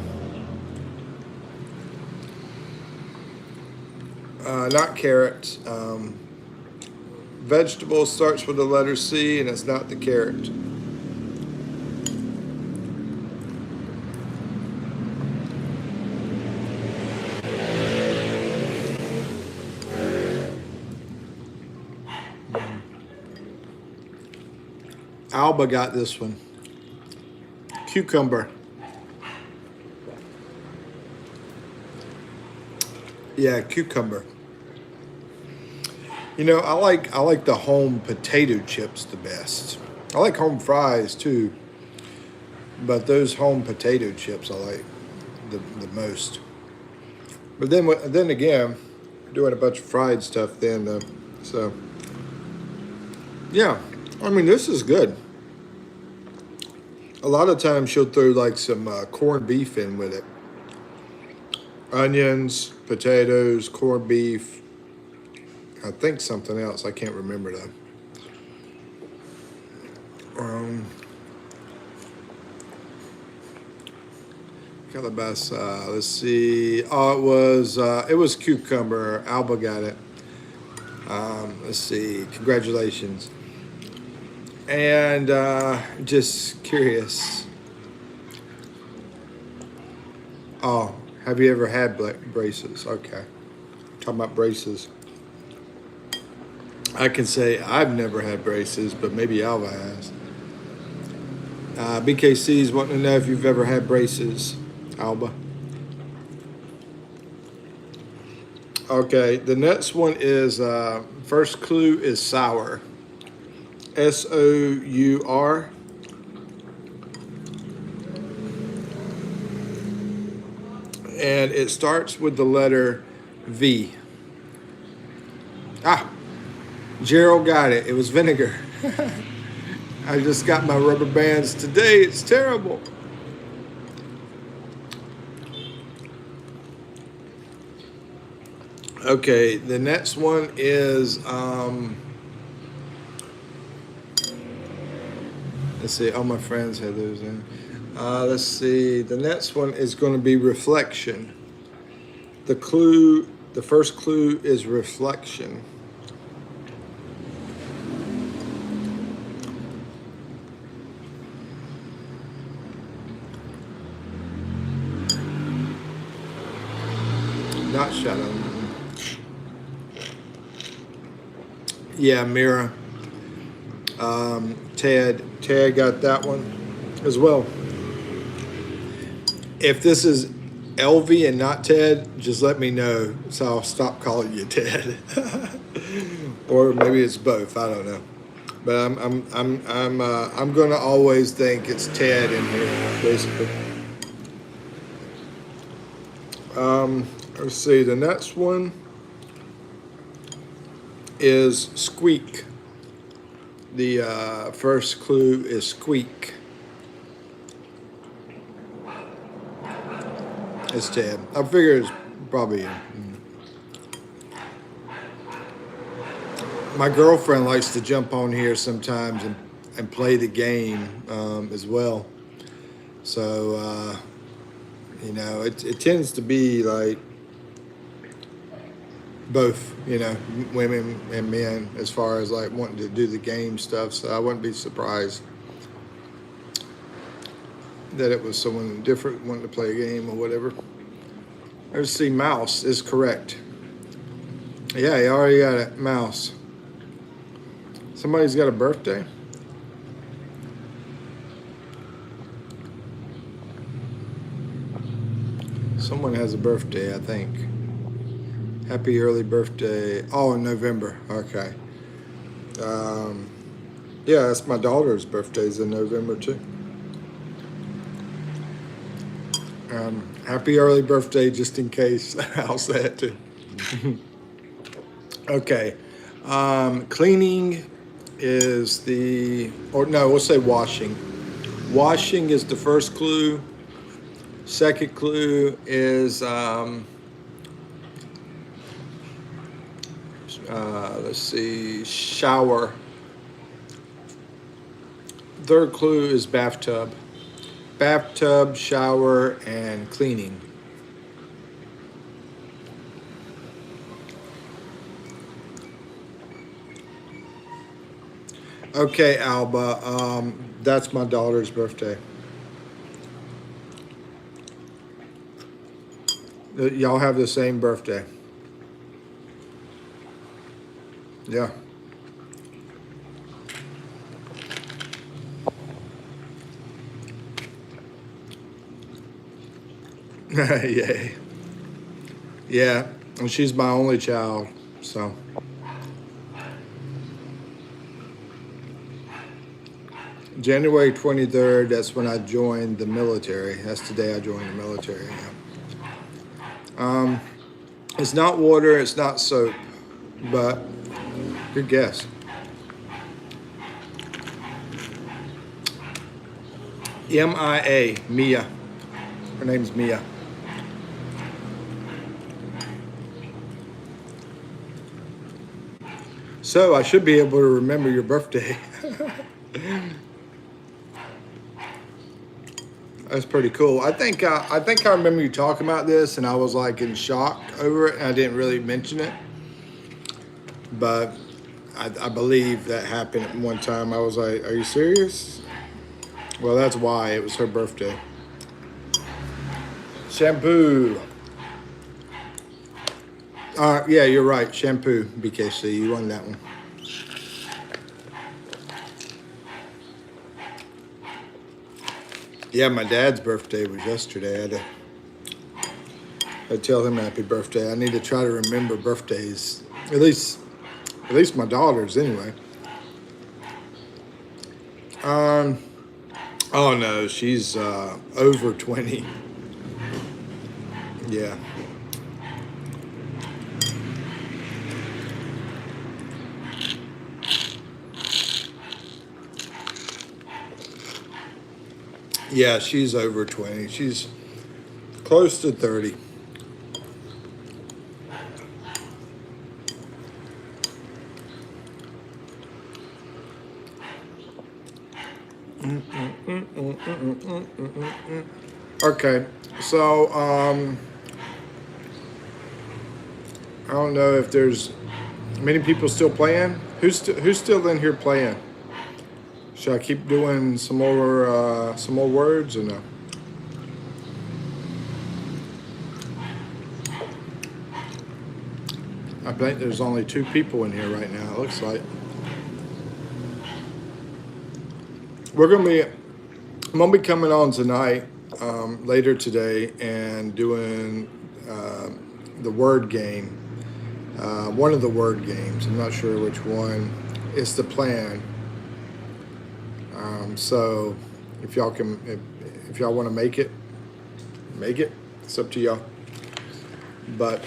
Speaker 1: Not carrots. Vegetable starts with the letter C, and it's not the carrot. Alba got this one. Cucumber. Yeah, cucumber. You know, I like the home potato chips the best. I like home fries too, but those home potato chips I like the most. But then again, doing a bunch of fried stuff then, so yeah. I mean, this is good. A lot of times she'll throw like some corned beef in with it. Onions, potatoes, corned beef. I think something else. I can't remember though. Calabasa. Let's see. Oh, it was cucumber. Alba got it. Let's see. Congratulations. And just curious. Oh, have you ever had braces? Okay. Talking about braces. I can say I've never had braces, but maybe Alva has. BKC's wanting to know if you've ever had braces, Alba. Okay, the next one is, first clue is sour. SOUR. And it starts with the letter V. Ah, Gerald got it. It was vinegar. I just got my rubber bands today. It's terrible. Okay, the next one is, let's see, all my friends had those in. Let's see, the next one is going to be reflection. The first clue is reflection. Not shadow. Yeah, mirror. Ted got that one as well. If this is LV and not Ted, just let me know so I'll stop calling you Ted. Or maybe it's both. I don't know. But I'm gonna always think it's Ted in here, basically. Let's see. The next one is squeak. The first clue is squeak. It's Ted. I figure it's probably him. My girlfriend likes to jump on here sometimes and play the game as well. So, you know, it tends to be like both, you know, women and men as far as like wanting to do the game stuff. So I wouldn't be surprised that it was someone different wanting to play a game or whatever. Let's see, mouse is correct. Yeah, you already got it, mouse. Somebody's got a birthday? Someone has a birthday, I think. Happy early birthday. Oh, in November. Okay. Yeah, that's my daughter's birthday's in November too. Happy early birthday, just in case. I'll say it too. Okay. Cleaning is we'll say washing. Washing is the first clue. Second clue is, let's see, shower. Third clue is bathtub. Bathtub, shower, and cleaning. Okay, Alba, that's my daughter's birthday. Y'all have the same birthday. Yeah. Yay. Yeah, and she's my only child, so. January 23rd, that's when I joined the military. That's the day I joined the military, yeah. It's not water, it's not soap, but good guess. M-I-A, Mia. Her name's Mia. So I should be able to remember your birthday. That's pretty cool. I think I remember you talking about this, and I was like in shock over it, and I didn't really mention it. But I believe that happened at one time. I was like, "Are you serious?" Well, that's why it was her birthday. Shampoo. Yeah, you're right. Shampoo, BKC. You won that one. Yeah, my dad's birthday was yesterday. I had to tell him happy birthday. I need to try to remember birthdays. At least my daughter's anyway. Oh no, she's over 20. Yeah. Yeah, she's over 20. She's close to 30. Okay, so I don't know if there's many people still playing. Who's still in here playing? Should I keep doing some more words or no? I think there's only 2 people in here right now. It looks like. I'm gonna be coming on tonight, later today, and doing the word game. One of the word games. I'm not sure which one. It's the plan. So if y'all want to make it. It's up to y'all. But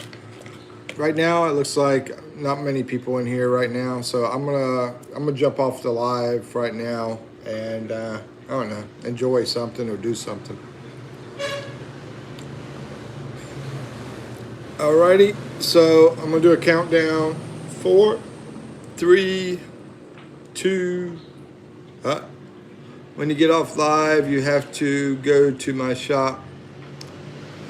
Speaker 1: right now it looks like not many people in here right now, so I'm gonna jump off the live right now and I don't know, enjoy something or do something. Alrighty, so I'm gonna do a countdown. 4, 3, 2. When you get off live, you have to go to my shop.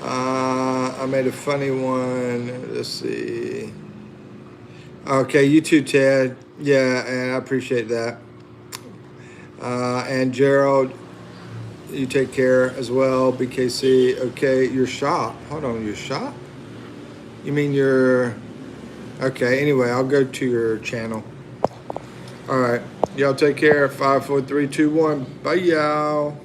Speaker 1: I made a funny one. Let's see. Okay, you too, Ted. Yeah, and I appreciate that. And Gerald, you take care as well. BKC. Okay, your shop. Hold on, your shop? You mean your... Okay, anyway, I'll go to your channel. All right. Y'all take care. 5, 4, 3, 2, 1. Bye, y'all.